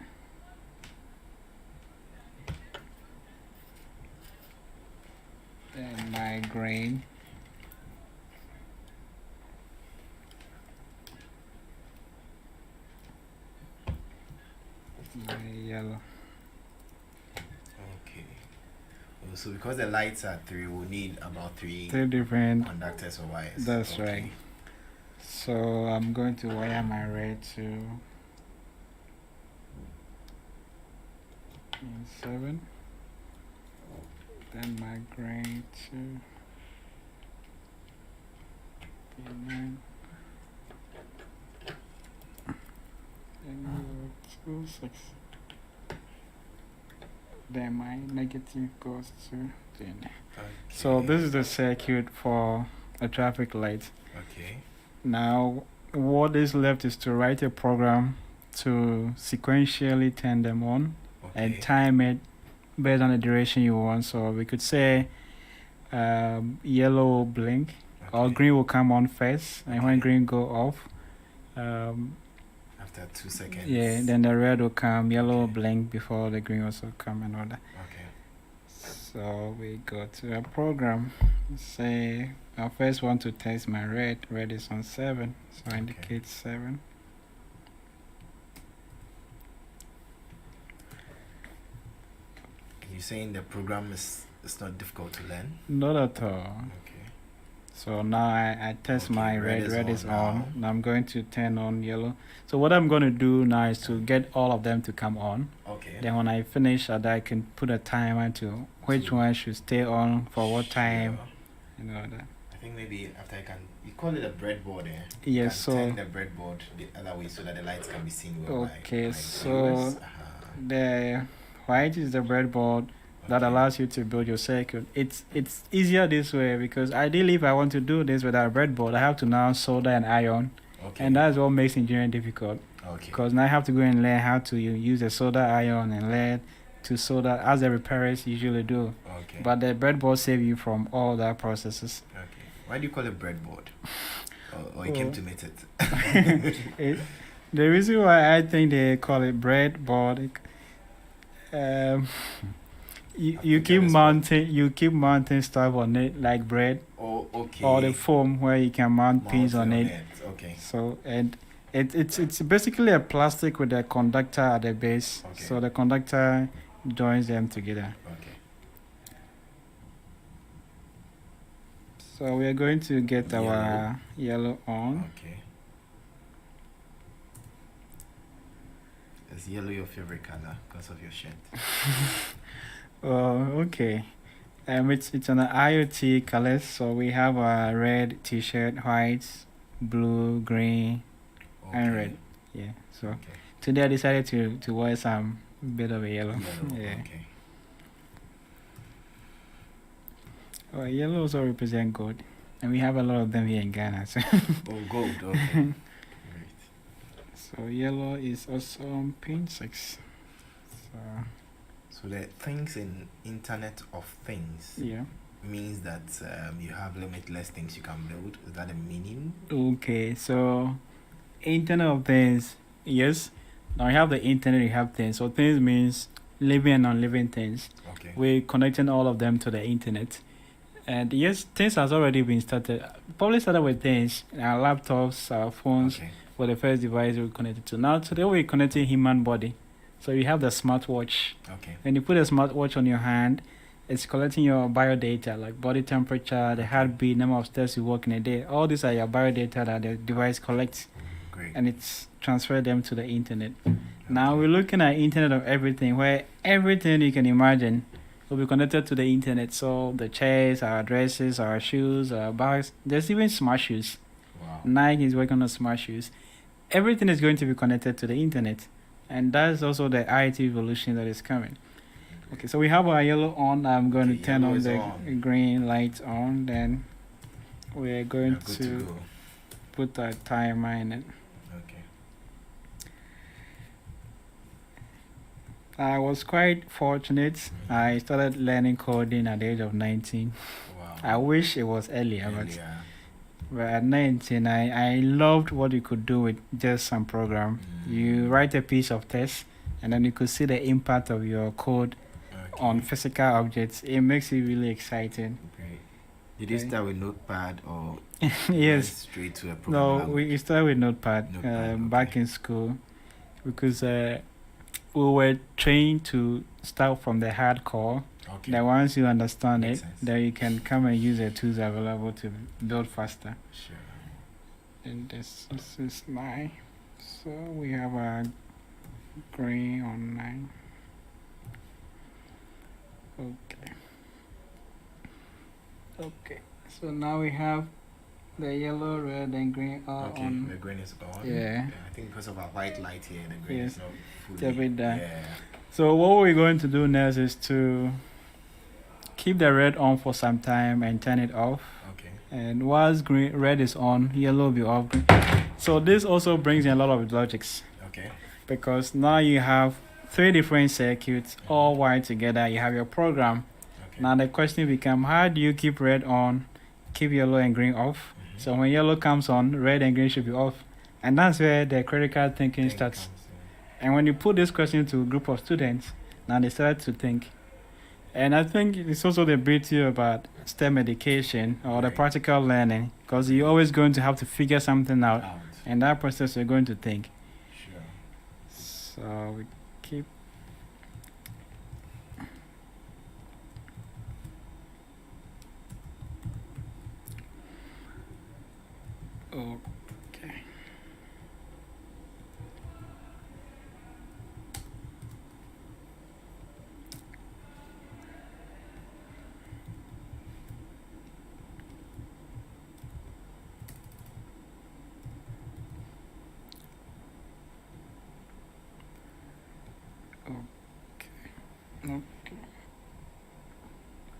And my green. My yellow. Okay. Oh, so because the lights are 3, we'll need about 3 Three different. conductors or wires. That's Okay. right. So I'm going to wire my red to pin 7. Then my green to pin 9. And go to 6. Then my negative goes to 10. So Okay. this is the circuit for a traffic light. Okay. Now, what is left is to write a program to sequentially turn them on and Okay. time it based on the duration you want. So we could say yellow will blink or Okay. green will come on first, and when Okay. green go off, um, After 2 seconds. yeah, then the red will come, yellow will blink before the green also come and all that. Okay. So we go to a program. Say I first want to test my red. Red is on 7, so I indicate 7. You're saying the program is it's not difficult to learn? Not at all. Okay. So now I test Okay, my red red. is Red on is now. on. Now I'm going to turn on yellow. So what I'm going to do now is to get all of them to come on. Okay. Then when I finish, I can put a timer to which one should stay on for what time. Sure. You know that. I think maybe after I can, you call it a breadboard, eh? Yes, You can so- turn the breadboard the other way so that the lights can be seen well by Okay, my so viewers. the white is the breadboard that Okay. allows you to build your circuit. It's easier this way because ideally if I want to do this without a breadboard, I have to now solder and iron, Okay. and that's what makes engineering difficult. Okay. Because now I have to go and learn how to use the solder iron and learn to solder as the repairers usually do. Okay. But the breadboard save you from all that processes. Okay. Why do you call it breadboard? Or you came Oh. to meet it? The reason why I think they call it breadboard, you keep mounting stuff on it like bread Oh, okay. or the foam where you can mount pins on it. Okay. So and it's basically a plastic with a conductor at the base. Okay. So the conductor joins them together. Okay. So we are going to get Yellow. our yellow on. Okay. Is yellow your favorite color because of your shirt? Oh, okay. It's on the IoT colors. So we have a red T-shirt, white, blue, green, and Okay. red. Yeah. So Okay. today I decided to wear some bit of a yellow. Yellow. Yeah. Okay. Well, yellow also represent gold, and we have a lot of them here in Ghana. So, Oh, gold. Okay. Great. so yellow is also on pin 6. So So the things in Internet of Things yeah. means that you have limitless things you can build. Is that the meaning? Okay. So Internet of Things. Yes. Now you have the internet. You have things. So things means living and non-living things. Okay. We're connecting all of them to the internet. And yes, things has already been started. Probably started with things, our laptops, our phones Okay. were the first device we connected to. Now today we're connecting human body. So you have the smartwatch. Okay. When you put a smartwatch on your hand, it's collecting your biodata like body temperature, the heartbeat, number of steps you walk in a day. All these are your biodata that the device collects, Great. and it's transferred them to the internet. Now we're looking at Internet of Everything, where everything you can imagine will be connected to the internet. So the chairs, our dresses, our shoes, our bags. There's even smart shoes. Wow. Nike is working on smart shoes. Everything is going to be connected to the internet, and that's also the IT revolution that is coming. Okay, so we have our yellow on. I'm going Okay, to turn yellow on is the on. green light on. Then we're going Good to to go. put our timer in it. Okay. I was quite fortunate. I started learning coding at the age of 19. Wow. I wish it was earlier, Earlier. but at 19, I loved what you could do with just some program. You write a piece of text, and then you could see the impact of your code on physical objects. It makes it really exciting. Great. Did you start with Notepad or Yes. went straight to a program No, language? we started with Notepad, back in school because we were trained to start from the hardcore. Okay. Then once you understand Makes it, sense. then you can come and use the tools available to build faster. Sure. And this is 9. So we have a green on 9. Okay. Okay. So now we have the yellow, red, and green all Okay, on. the green is on. Yeah. I think because of our white light here, the green Yes. is not It's a fully. bit dark. Yeah. So what we're going to do next is to keep the red on for some time and turn it off. Okay. And whilst red is on, yellow will be off. So this also brings in a lot of logics. Okay. Because now you have 3 different circuits all wired together. You have your program. Okay. Now the question becomes, how do you keep red on, keep yellow and green off? So when yellow comes on, red and green should be off. And that's where the critical thinking starts. And when you put this question to a group of students, now they start to think. And I think it's also the beauty about STEM education or the practical learning, because you're always going to have to figure something out. And that process you're going to think. Sure. So we keep. Okay. Okay.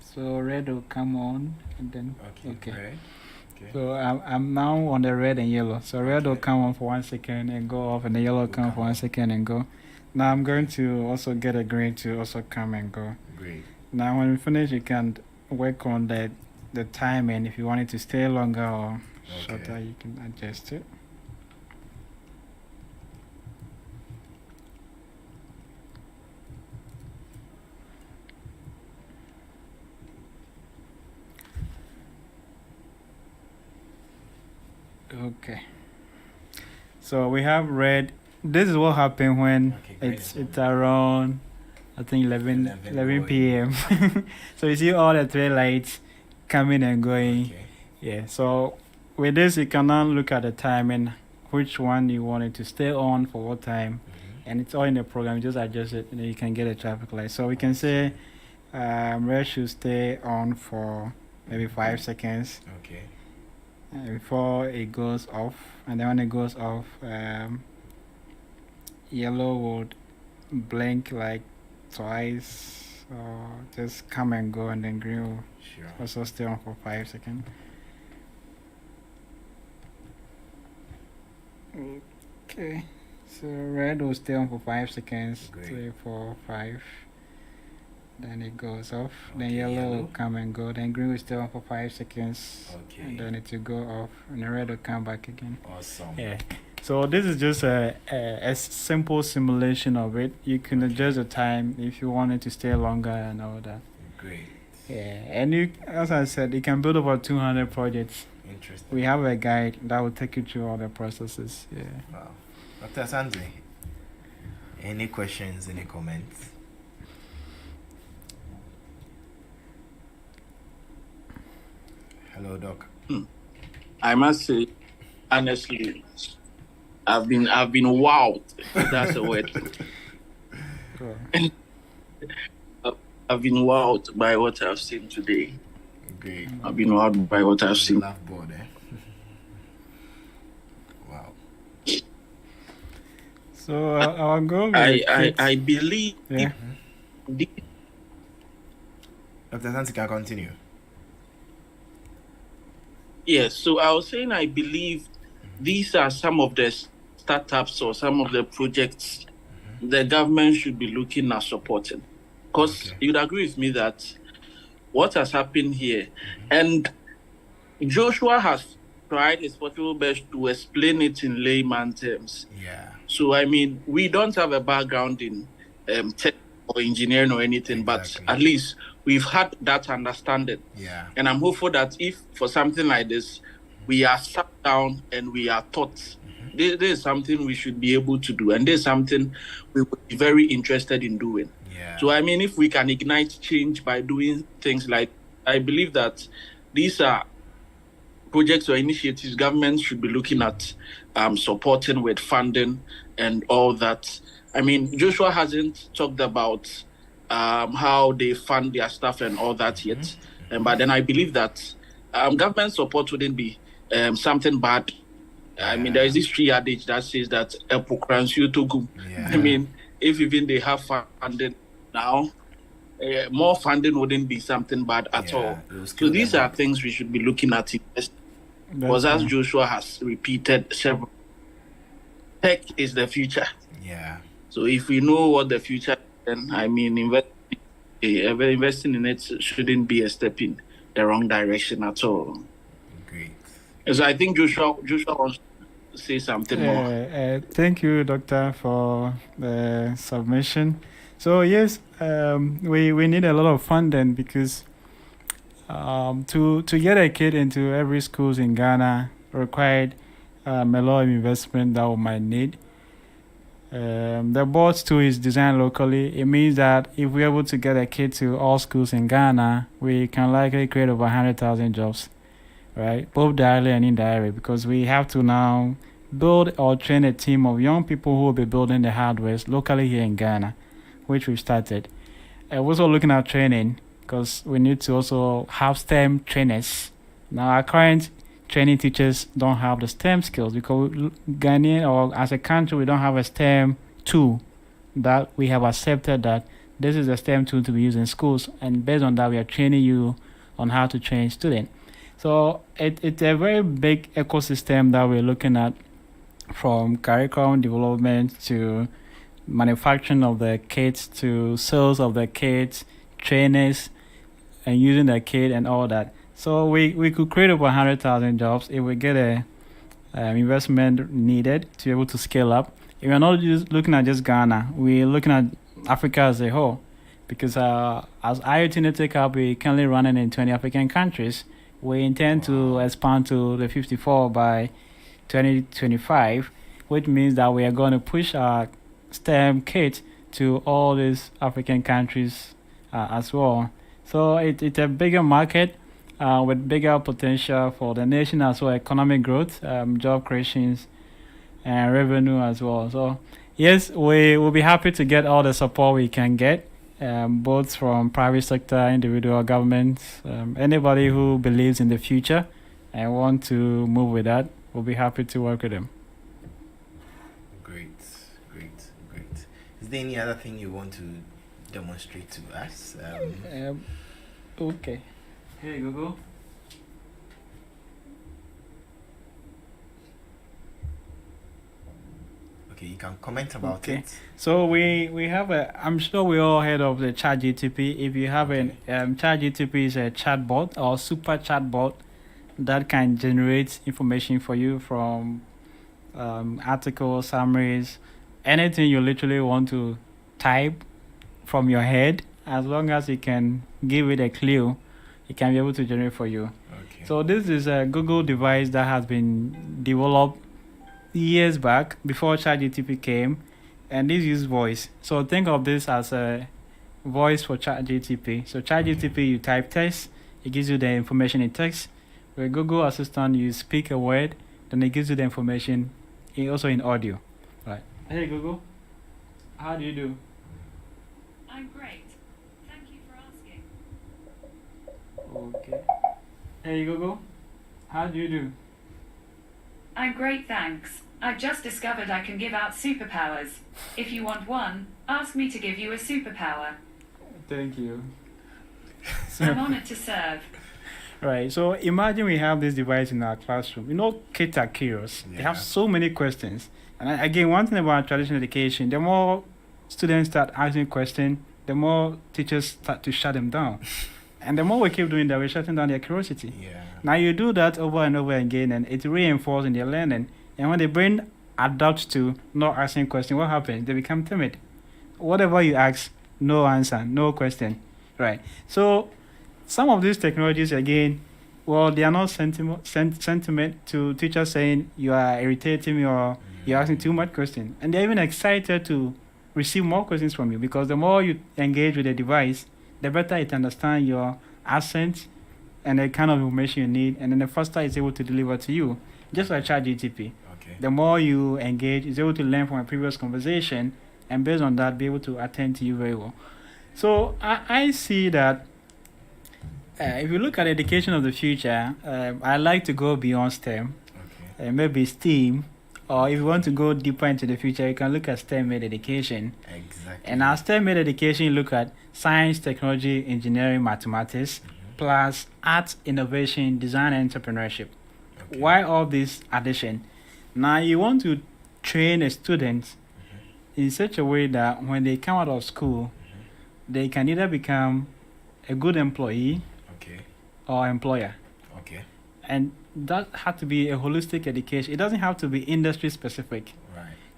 So red will come on and then Okay. Red. Okay. So I'm now on the red and yellow. So red will come on for 1 second and go off, and the yellow will come for 1 second and go. Now I'm going to also get a green to also come and go. Great. Now when we finish, you can work on the timing. If you want it to stay longer or shorter, you can adjust it. Okay. So we have red. This is what happened when it's around, I think 11 p.m. So you see all the 3 lights coming and going. Yeah. So with this, you can now look at the time and which one you want it to stay on for what time, and it's all in the program. You just adjust it, and then you can get a traffic light. So we can say red should stay on for maybe 5 seconds. Okay. Before it goes off, and then when it goes off, yellow would blink like twice or just come and go, and then green will also stay on for 5 seconds. Okay, so red will stay on for 5 seconds. 3, 4, 5. Then it goes off. Then yellow will come and go. Then green will stay on for 5 seconds. Okay. And then it will go off. And the red will come back again. Awesome. Yeah. So this is just a simple simulation of it. You can adjust the time if you want it to stay longer and all that. Great. Yeah. And you, as I said, you can build over 200 projects. Interesting. We have a guide that will take you through all the processes. Yeah. Wow. Dr. Sanzi, any questions, any comments? Hello, Doc. I must say, honestly, I've been wowed. That's the word. I've been wowed by what I've seen today. Great. I've been wowed by what I've seen. Laugh board, eh? Wow. So our goal. I believe Yeah. Dr. Santika, continue. Yes, so I was saying I believe these are some of the startups or some of the projects the government should be looking at supporting. Because you'd agree with me that what has happened here, and Joshua has tried his possible best to explain it in layman terms. Yeah. So, I mean, we don't have a background in tech or engineering or anything, but at least we've had that understanding. Yeah. And I'm hopeful that if for something like this, we are sat down and we are taught, this is something we should be able to do. And this is something we would be very interested in doing. Yeah. So, I mean, if we can ignite change by doing things like, I believe that these are projects or initiatives governments should be looking at supporting with funding and all that. I mean, Joshua hasn't talked about how they fund their stuff and all that yet. But then I believe that government support wouldn't be something bad. I mean, there is this tree adage that says that I mean, if even they have funding now, more funding wouldn't be something bad at all. So these are things we should be looking at. Because as Joshua has repeated several, tech is the future. Yeah. So if we know what the future is, then I mean, investing in it shouldn't be a step in the wrong direction at all. Great. So I think Joshua wants to say something more. Thank you, Doctor, for the submission. So yes, we need a lot of funding because to get a kid into every schools in Ghana required a lot of investment that we might need. The board too is designed locally. It means that if we're able to get a kid to all schools in Ghana, we can likely create over 100,000 jobs, right? Both directly and indirectly, because we have to now build or train a team of young people who will be building the hardware locally here in Ghana, which we've started. We're also looking at training because we need to also have STEM trainers. Now, our current training teachers don't have the STEM skills because Ghanaian or as a country, we don't have a STEM tool that we have accepted that this is a STEM tool to be used in schools. And based on that, we are training you on how to train students. So it's a very big ecosystem that we're looking at, from curriculum development to manufacturing of the kits to sales of the kits, trainers, and using the kit and all that. So we could create over 100,000 jobs if we get a investment needed to be able to scale up. If we're not just looking at just Ghana, we're looking at Africa as a whole, because as IoT Network Hub, we're currently running in 20 African countries. We intend to expand to the 54 by 2025, which means that we are going to push our STEM kit to all these African countries as well. So it's a bigger market with bigger potential for the nation as well, economic growth, job creations, and revenue as well. So yes, we will be happy to get all the support we can get, both from private sector, individual governments, anybody who believes in the future and want to move with that. We'll be happy to work with them. Great. Is there any other thing you want to demonstrate to us? Okay. Hey Google. Okay, you can comment about it. So we have I'm sure we all heard of the ChatGTP. If you have an ChatGTP is a chatbot or super chatbot that can generate information for you from articles, summaries, anything you literally want to type from your head. As long as you can give it a clue, it can be able to generate for you. Okay. So this is a Google device that has been developed years back before ChatGTP came, and this uses voice. So think of this as a voice for ChatGTP. So ChatGTP, you type text, it gives you the information in text. With Google Assistant, you speak a word, then it gives you the information also in audio. Right. Hey Google, how do you do? I'm great. Thank you for asking. Okay. Hey Google, how do you do? I'm great, thanks. I've just discovered I can give out superpowers. If you want one, ask me to give you a superpower. Thank you. I'm honored to serve. Right. So imagine we have this device in our classroom. You know, kids are curious. They have so many questions. And again, one thing about traditional education, the more students start asking questions, the more teachers start to shut them down. And the more we keep doing that, we're shutting down their curiosity. Now you do that over and over again, and it reinforces their learning. And when the brain adapts to not asking questions, what happens? They become timid. Whatever you ask, no answer, no question. Right. So some of these technologies, again, well, they are not sentiment to teachers saying you are irritating me or you're asking too much questions. And they're even excited to receive more questions from you, because the more you engage with the device, the better it understands your accent and the kind of information you need, and then the faster it's able to deliver to you, just like ChatGPT. The more you engage, it's able to learn from a previous conversation, and based on that, be able to attend to you very well. So I see that if you look at education of the future, I like to go beyond STEM, maybe STEAM, or if you want to go deeper into the future, you can look at STEM-made education. And our STEM-made education, you look at science, technology, engineering, mathematics, plus arts, innovation, design, and entrepreneurship. Why all this addition? Now you want to train a student in such a way that when they come out of school, they can either become a good employee or employer. And that had to be a holistic education. It doesn't have to be industry specific.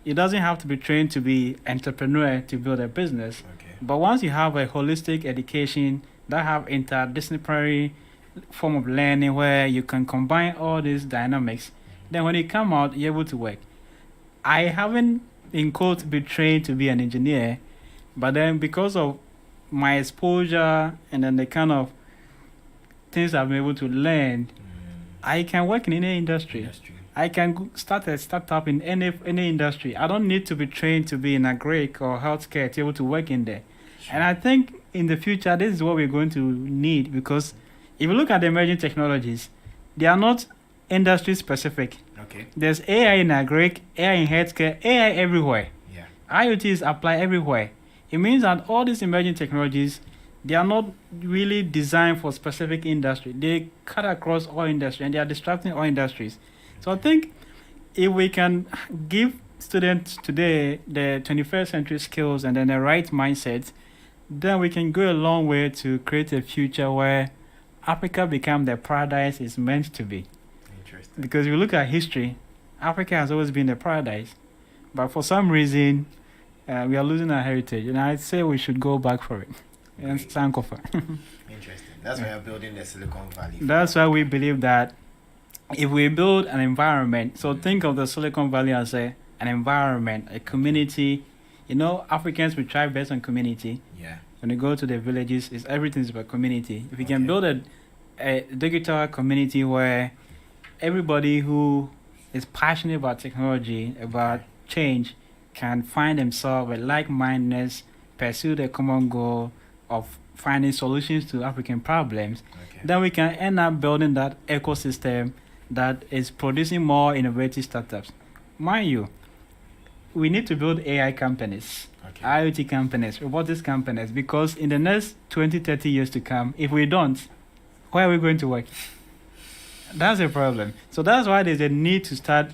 It doesn't have to be trained to be entrepreneur to build a business. But once you have a holistic education that have interdisciplinary form of learning where you can combine all these dynamics, then when you come out, you're able to work. I haven't, in quote, been trained to be an engineer, but then because of my exposure and then the kind of things I've been able to learn, I can work in any industry. I can start a startup in any industry. I don't need to be trained to be in agric or healthcare to be able to work in there. And I think in the future, this is what we're going to need, because if you look at the emerging technologies, they are not industry specific. There's AI in agric, AI in healthcare, AI everywhere. IoT is applied everywhere. It means that all these emerging technologies, they are not really designed for specific industry. They cut across all industry and they are disrupting all industries. So I think if we can give students today the 21st century skills and then the right mindset, then we can go a long way to create a future where Africa become the paradise it's meant to be. Because if you look at history, Africa has always been the paradise. But for some reason, we are losing our heritage. And I'd say we should go back for it. And Sankofa. Interesting. That's why you're building the Silicon Valley. That's why we believe that if we build an environment, so think of the Silicon Valley as an environment, a community. You know, Africans, we thrive based on community. When you go to the villages, everything's about community. If you can build a digital community where everybody who is passionate about technology, about change, can find themselves with like-mindedness, pursue the common goal of finding solutions to African problems, then we can end up building that ecosystem that is producing more innovative startups. Mind you, we need to build AI companies, IoT companies, robotics companies, because in the next 20, 30 years to come, if we don't, where are we going to work? That's a problem. So that's why there's a need to start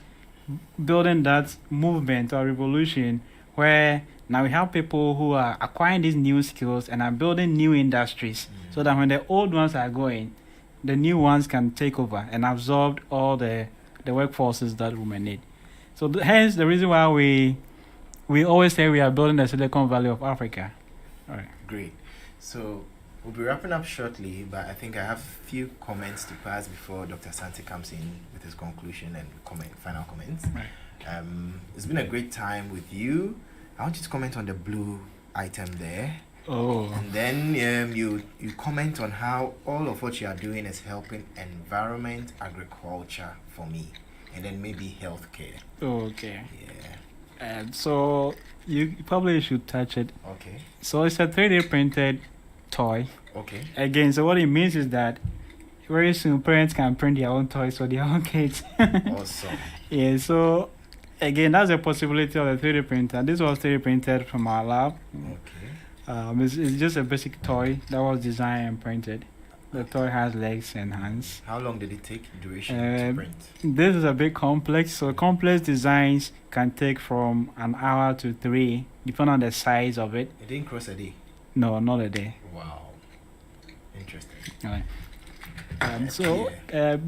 building that movement or revolution where now we have people who are acquiring these new skills and are building new industries so that when the old ones are going, the new ones can take over and absorb all the workforces that we may need. So hence the reason why we always say we are building the Silicon Valley of Africa. All right. Great. So we'll be wrapping up shortly, but I think I have a few comments to pass before Dr. Santi comes in with his conclusion and final comments. Right. It's been a great time with you. I want you to comment on the blue item there. And then you comment on how all of what you are doing is helping environment, agriculture for me, and then maybe healthcare. Okay. So you probably should touch it. So it's a 3D printed toy. Again, so what it means is that very soon parents can print their own toys for their own kids. Awesome. So again, that's a possibility of the 3D printer. This was 3D printed from our lab. It's just a basic toy that was designed and printed. The toy has legs and hands. How long did it take duration to print? This is a bit complex. So complex designs can take from an hour to 3, depending on the size of it. It didn't cross a day? No, not a day. Wow. Interesting. All right.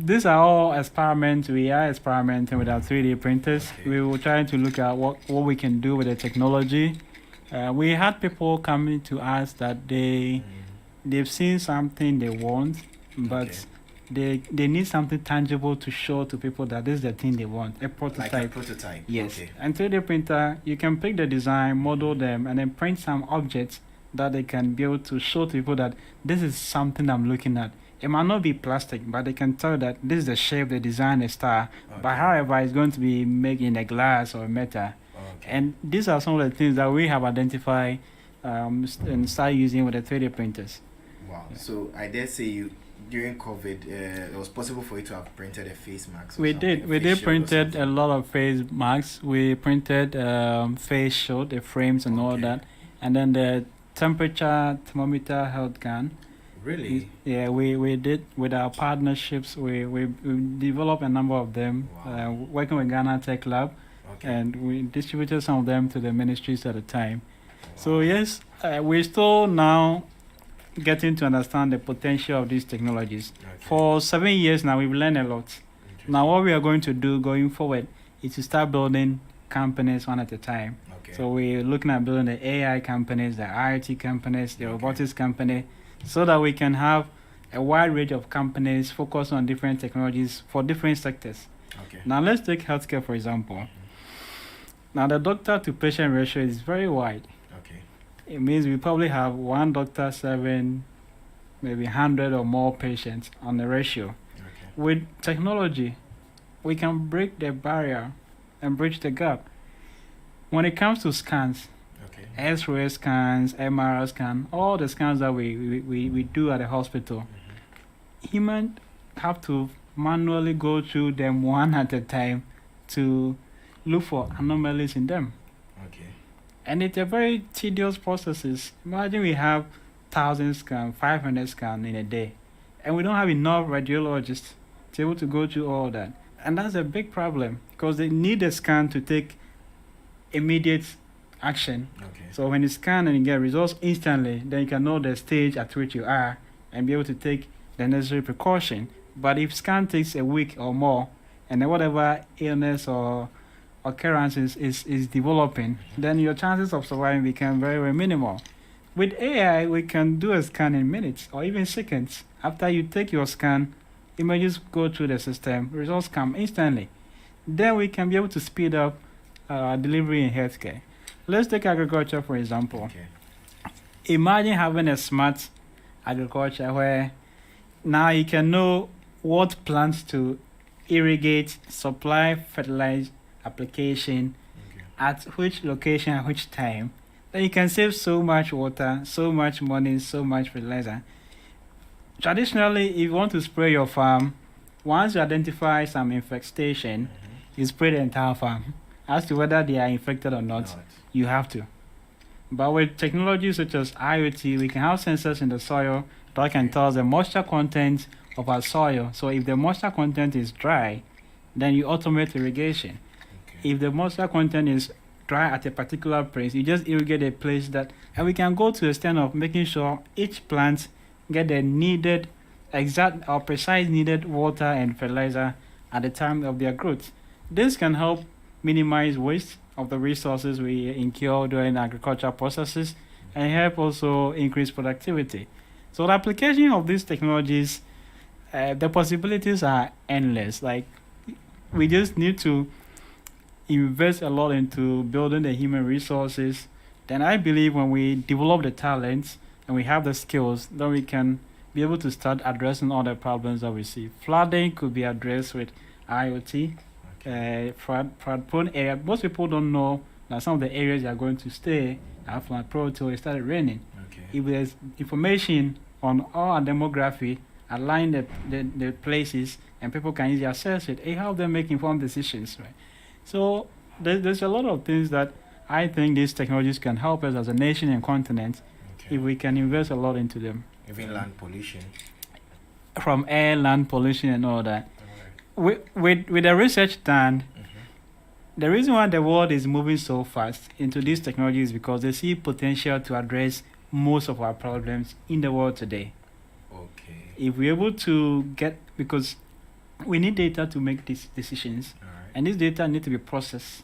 These are all experiments. We are experimenting with our 3D printers. Okay. We were trying to look at what we can do with the technology. We had people coming to us that they've seen something they want, but they need something tangible to show to people that this is the thing they want. A prototype. Like a prototype. Yes. Okay. And 3D printer, you can pick the design, model them, and then print some objects that they can be able to show to people that this is something I'm looking at. It might not be plastic, but they can tell that this is the shape, the design, the style. Okay. But however, it's going to be made in a glass or metal. Okay. And these are some of the things that we have identified and start using with the 3D printers. Wow. Yeah. So I dare say during COVID, it was possible for you to have printed a face mask. We did printed a lot of face masks. We printed face shield, the frames and all that. And then the temperature thermometer held gun. Really? Yeah, we did with our partnerships. We developed a number of them, working with Ghana Tech Lab, and we distributed some of them to the ministries at the time. Wow. So yes, we're still now getting to understand the potential of these technologies. Okay. For 7 years now, we've learned a lot. Now what we are going to do going forward is to start building companies one at a time. Okay. So we're looking at building the AI companies, the IoT companies, the robotics company, so that we can have a wide range of companies focused on different technologies for different sectors. Okay. Now let's take healthcare for example. Now the doctor to patient ratio is very wide. Okay. It means we probably have one doctor serving maybe 100 or more patients on the ratio. Okay. With technology, we can break the barrier and bridge the gap. When it comes to scans, X-ray scans, MRI scan, all the scans that we do at the hospital, humans have to manually go through them one at a time to look for anomalies in them. Okay. And it's a very tedious process. Imagine we have 1,000 scans, 500 scans in a day, and we don't have enough radiologists to be able to go through all that. And that's a big problem because they need a scan to take immediate action. Okay. So when you scan and you get results instantly, then you can know the stage at which you are and be able to take the necessary precaution. But if scan takes a week or more, and then whatever illness or occurrence is developing, then your chances of surviving become very, very minimal. With AI, we can do a scan in minutes or even seconds. After you take your scan, images go through the system, results come instantly. Then we can be able to speed up delivery in healthcare. Let's take agriculture, for example. Okay. Imagine having a smart agriculture where now you can know what plants to irrigate, supply fertilizer application, at which location, at which time. Then you can save so much water, so much money, so much fertilizer. Traditionally, if you want to spray your farm, once you identify some infestation, you spray the entire farm. As to whether they are infected or not, you have to. But with technology such as IoT, we can have sensors in the soil that can tell us the moisture content of our soil. So if the moisture content is dry, then you automate irrigation. Okay. If the moisture content is dry at a particular place, you just irrigate a place that, and we can go to the extent of making sure each plant get the needed, exact or precise needed water and fertilizer at the time of their growth. This can help minimize waste of the resources we incur during agricultural processes and help also increase productivity. So the application of these technologies, the possibilities are endless. Like, we just need to invest a lot into building the human resources. Then I believe when we develop the talents and we have the skills, then we can be able to start addressing all the problems that we see. Flooding could be addressed with IoT. Flood-prone area. Most people don't know that some of the areas they are going to stay are flood-prone till it started raining. Okay. If there's information on all our demography, align the places, and people can easily access it, it helps them make informed decisions, right? So there's a lot of things that I think these technologies can help us as a nation and continent if we can invest a lot into them. Even land pollution. from air, land pollution, and all that. With the research done, the reason why the world is moving so fast into these technologies is because they see potential to address most of our problems in the world today. Okay. If we're able to because we need data to make these decisions, and this data need to be processed.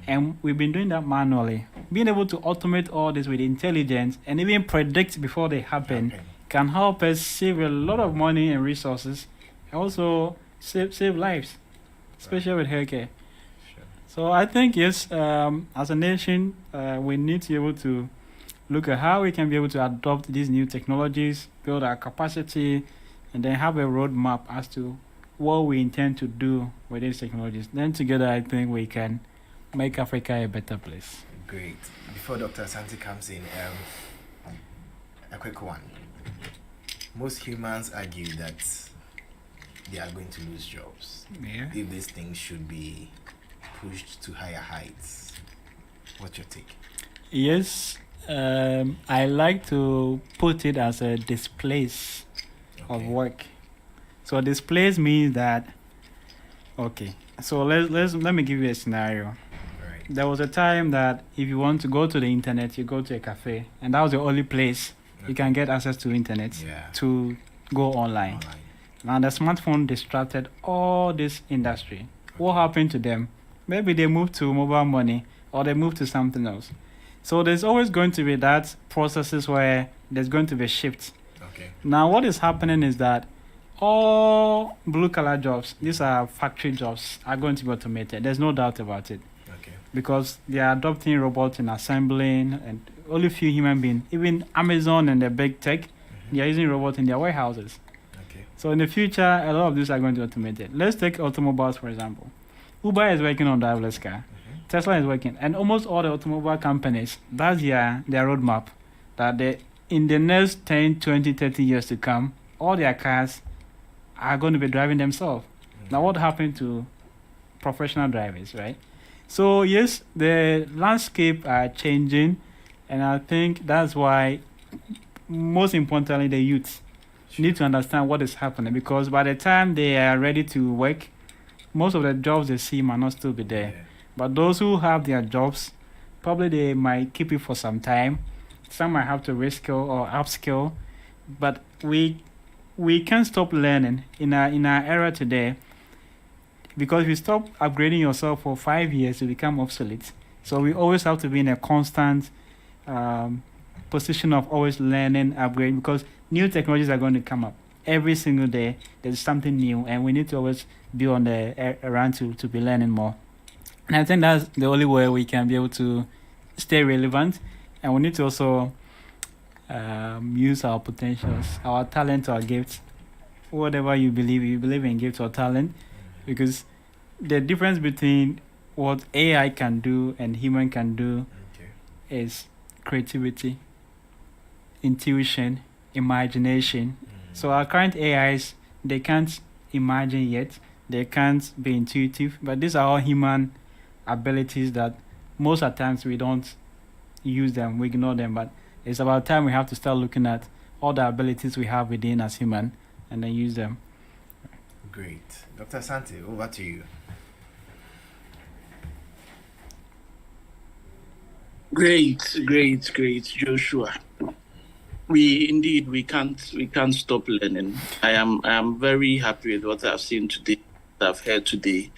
And we've been doing that manually. Being able to automate all this with intelligence and even predict before they happen can help us save a lot of money and resources, and also save lives, especially with healthcare. So I think, yes, as a nation, we need to be able to look at how we can be able to adopt these new technologies, build our capacity, and then have a roadmap as to what we intend to do with these technologies. Then together, I think we can make Africa a better place. Great. Before Dr. Asante comes in, a quick one. Most humans argue that they are going to lose jobs if these things should be pushed to higher heights. What's your take? Yes, I like to put it as a displace of work. So displace means that, okay, so let me give you a scenario. There was a time that if you want to go to the internet, you go to a cafe, and that was the only place you can get access to internet to go online. Now the smartphone distracted all this industry. What happened to them? Maybe they moved to mobile money or they moved to something else. So there's always going to be that processes where there's going to be a shift. Now what is happening is that all blue-collar jobs, these are factory jobs, are going to be automated. There's no doubt about it. Because they are adopting robots in assembling, and only few human beings, even Amazon and the big tech, they are using robots in their warehouses. So in the future, a lot of these are going to be automated. Let's take automobiles, for example. Uber is working on driverless car. Tesla is working. And almost all the automobile companies, that's their roadmap, that in the next 10, 20, 30 years to come, all their cars are going to be driving themselves. Now what happened to professional drivers, right? So yes, the landscape are changing, and I think that's why, most importantly, the youth need to understand what is happening, because by the time they are ready to work, most of the jobs they see might not still be there. But those who have their jobs, probably they might keep it for some time. Some might have to reskill or upskill, but we can't stop learning in our era today. Because if you stop upgrading yourself for 5 years, you become obsolete. So we always have to be in a constant position of always learning, upgrading, because new technologies are going to come up. Every single day, there's something new, and we need to always be on the around to be learning more. And I think that's the only way we can be able to stay relevant. And we need to also use our potentials, our talent, our gifts, whatever you believe in gifts or talent. Because the difference between what AI can do and human can do is creativity, intuition, imagination. So our current AIs, they can't imagine yet, they can't be intuitive, but these are all human abilities that most of the times we don't use them, we ignore them. But it's about time we have to start looking at all the abilities we have within as human and then use them. Great. Dr. Asante, over to you. Great, Joshua. We can't stop learning. I am very happy with what I've seen today, what I've heard today,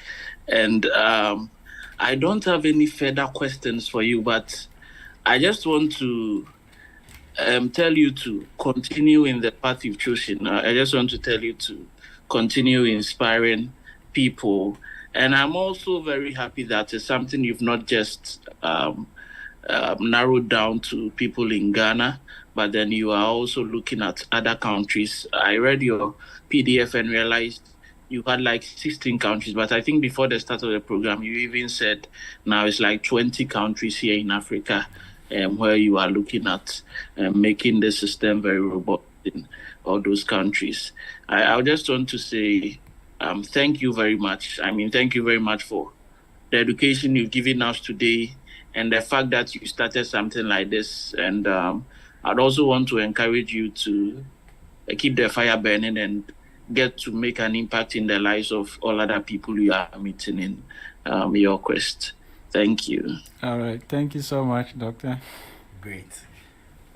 and I don't have any further questions for you, but I just want to tell you to continue in the path you've chosen. I just want to tell you to continue inspiring people. And I'm also very happy that it's something you've not just narrowed down to people in Ghana, but then you are also looking at other countries. I read your PDF and realized you had like 16 countries, but I think before the start of the program, you even said now it's like 20 countries here in Africa where you are looking at making the system very robust in all those countries. I just want to say thank you very much. Thank you very much for the education you've given us today and the fact that you started something like this. And I'd also want to encourage you to keep the fire burning and get to make an impact in the lives of all other people you are meeting in your quest. Thank you. All right. Thank you so much, Doctor. Great.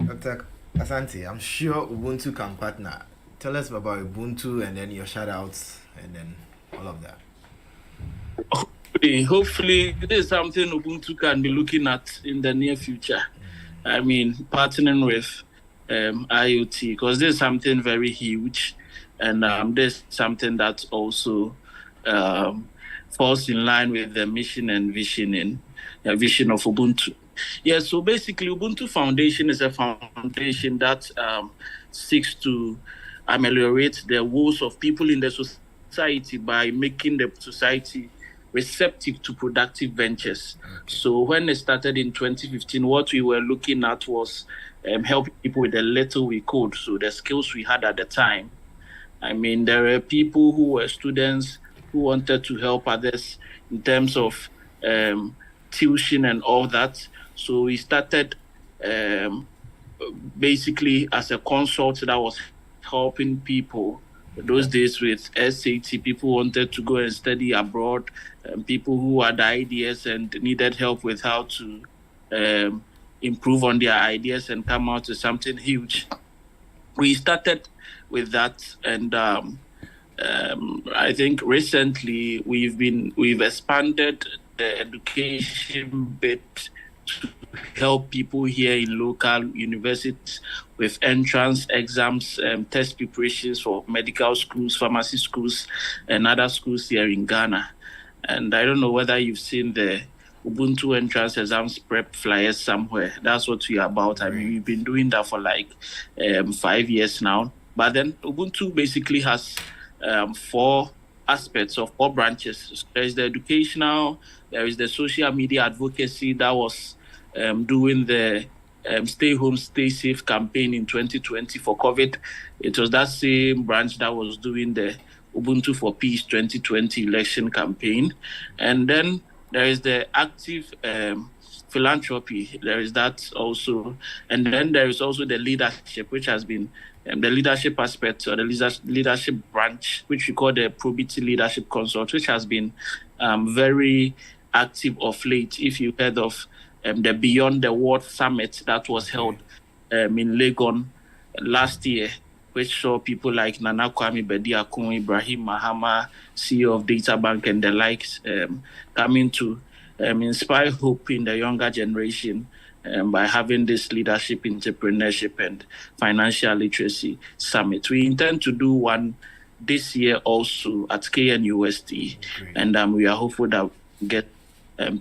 Dr. Asante, I'm sure Ubuntu can partner. Tell us about Ubuntu and then your shout outs and then all of that. Hopefully, this is something Ubuntu can be looking at in the near future. I mean, partnering with IoT, because this is something very huge, and this is something that also falls in line with the mission and vision of Ubuntu. Yeah, so basically, Ubuntu Foundation is a foundation that seeks to ameliorate the woes of people in the society by making the society receptive to productive ventures. So when it started in 2015, what we were looking at was helping people with the little we could, so the skills we had at the time. I mean, there were people who were students who wanted to help others in terms of tuition and all that. So we started basically as a consult that was helping people. Those days with SAT, people wanted to go and study abroad, people who had ideas and needed help with how to improve on their ideas and come out with something huge. We started with that, and I think recently we've expanded the education bit to help people here in local universities with entrance exams, test preparations for medical schools, pharmacy schools, and other schools here in Ghana. And I don't know whether you've seen the Ubuntu entrance exams prep flyers somewhere. That's what we're about. I mean, we've been doing that for like 5 years now. But then Ubuntu basically has 4 aspects of 4 branches. There's the educational, there is the social media advocacy that was doing the Stay Home, Stay Safe campaign in 2020 for COVID. It was that same branch that was doing the Ubuntu for Peace 2020 election campaign. And then there is the active philanthropy. There is that also. And then there is also the leadership, which has been the leadership aspect, or the leadership branch, which we call the Probity Leadership Consult, which has been very active of late. If you heard of the Beyond the World Summit that was held in Legon last year, which saw people like Nana Kwame Bediakun, Ibrahim Mahama, CEO of DataBank and the likes, coming to inspire hope in the younger generation by having this leadership, entrepreneurship, and financial literacy summit. We intend to do one this year also at KNUST, and we are hopeful that we get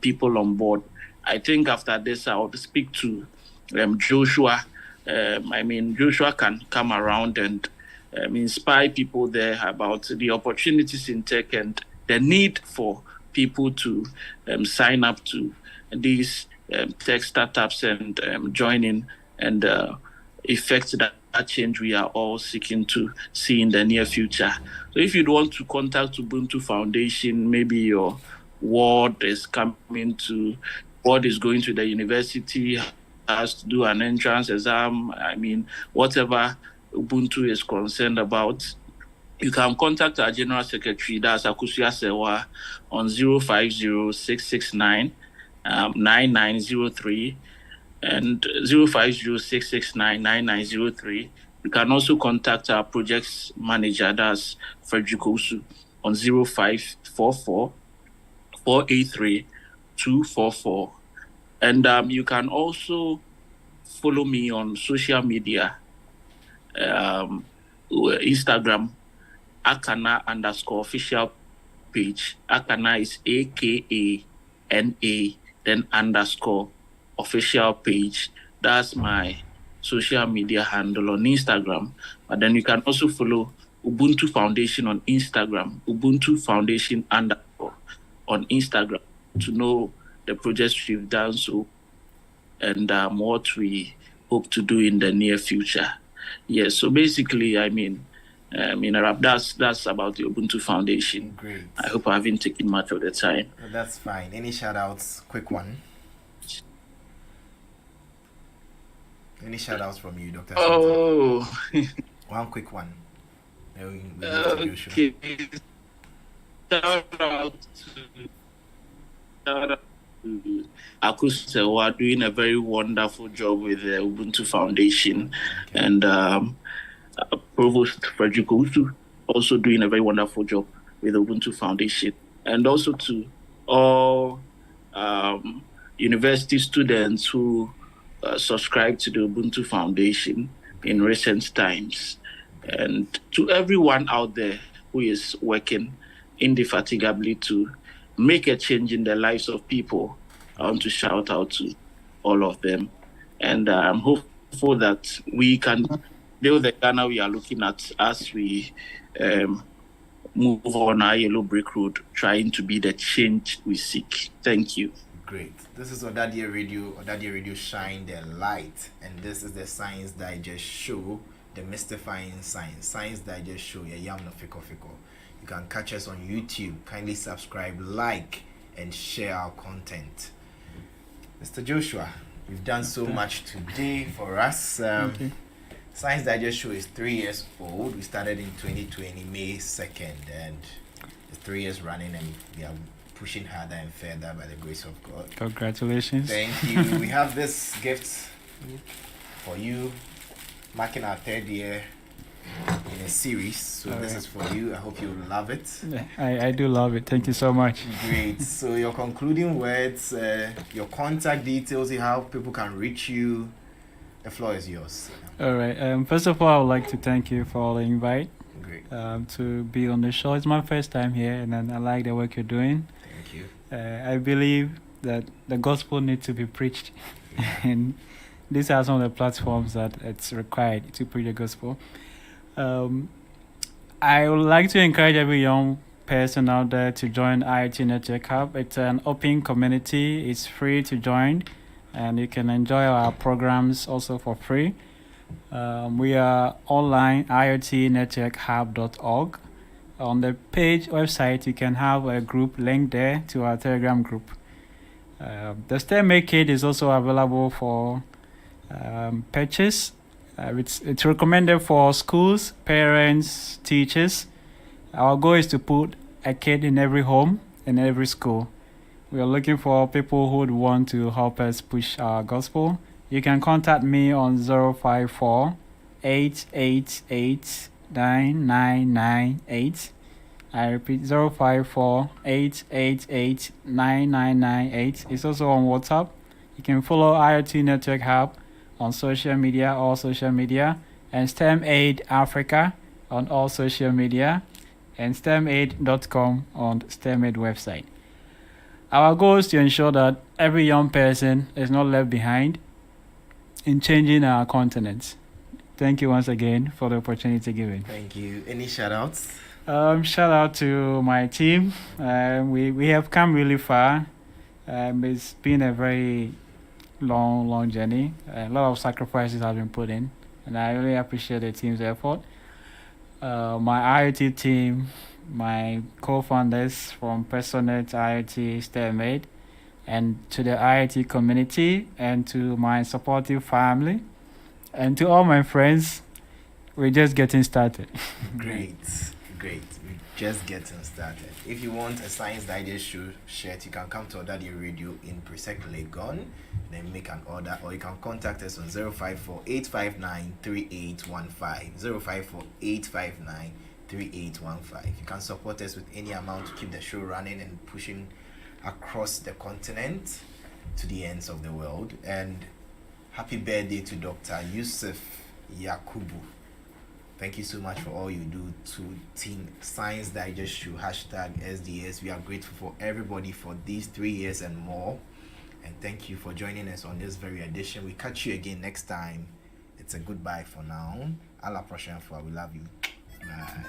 people on board. I think after this, I would speak to Joshua. Joshua can come around and inspire people there about the opportunities in tech and the need for people to sign up to these tech startups and join in and effect that change we are all seeking to see in the near future. So if you'd want to contact Ubuntu Foundation, maybe your ward is coming to, ward is going to the university, has to do an entrance exam, whatever Ubuntu is concerned about, you can contact our General Secretary, that's Akusia Sewa, on 050-669-9903 and 050-669-9903. You can also contact our projects manager, that's Frederick Osu, on 0544-483-244. And you can also follow me on social media, Instagram, Akana_official page. Akana is AKANA, then _official page. That's my social media handle on Instagram. But then you can also follow Ubuntu Foundation on Instagram, Ubuntu Foundation _ on Instagram, to know the projects we've done and what we hope to do in the near future. Yes, so basically, that's about the Ubuntu Foundation. Great. I hope I haven't taken much of the time. That's fine. Any shout outs? Quick one. Any shout outs from you, Dr. Oh. One quick one. Then we move to Joshua. Okay. Shout out to Akusewa doing a very wonderful job with the Ubuntu Foundation, and Provost Frederick Owusu also doing a very wonderful job with the Ubuntu Foundation, and also to all university students who subscribe to the Ubuntu Foundation in recent times, and to everyone out there who is working indefatigably to make a change in the lives of people. I want to shout out to all of them, and I'm hopeful that we can build the Ghana we are looking at as we move on our yellow brick road, trying to be the change we seek. Thank you. Great. This is Odadia Radio Shine the Light, and this is the Science Digest Show, the Mystifying Science Digest Show. Yam no fiko. You can catch us on YouTube. Kindly subscribe, like, and share our content. Mr. Joshua, you've done so much today for us. Science Digest Show is 3 years old. We started in 2020, May 2nd, and it's 3 years running, and we are pushing harder and further by the grace of God. Congratulations. Thank you. We have this gift for you, marking our 3rd year in a series. So this is for you. I hope you love it. I do love it. Thank you so much. Great. So your concluding words, your contact details, how people can reach you. The floor is yours. All right. First of all, I would like to thank you for the invite. Great. To be on the show. It's my first time here, and I like the work you're doing. Thank you. I believe that the gospel needs to be preached, and these are some of the platforms that it's required to preach the gospel. I would like to encourage every young person out there to join IoT Network Hub. It's an open community. It's free to join, and you can enjoy our programs also for free. We are online, iotnetworkhub.org. On the page website, you can have a group link there to our Telegram group. The STEM kit is also available for purchase. It's recommended for schools, parents, teachers. Our goal is to put a kid in every home, in every school. We are looking for people who would want to help us push our gospel. You can contact me on 054 888 9998. I repeat, 054 888 9998. It's also on WhatsApp. You can follow IoT Network Hub on social media, all social media, and STEM Aid Africa on all social media, and stemaid.com on STEM Aid website. Our goal is to ensure that every young person is not left behind in changing our continent. Thank you once again for the opportunity given. Thank you. Any shout outs? Shout out to my team. We have come really far. It's been a very long journey. A lot of sacrifices have been put in, and I really appreciate the team's effort. My IoT team, my co-founders from Personet IoT, STEMaid, and to the IoT community, and to my supportive family, and to all my friends. We're just getting started. Great. We're just getting started. If you want a Science Digest Show shirt, you can come to Odadia Radio in Presec Legon, then make an order, or you can contact us on 054 859 3815. 054 859 3815. You can support us with any amount to keep the show running and pushing across the continent to the ends of the world. And happy birthday to Dr. Yusuf Yakubu. Thank you so much for all you do to Team Science Digest Show, #SDS. We are grateful for everybody for these 3 years and more. And thank you for joining us on this very edition. We catch you again next time. It's a goodbye for now. À la prochaine fois. We love you. Bye.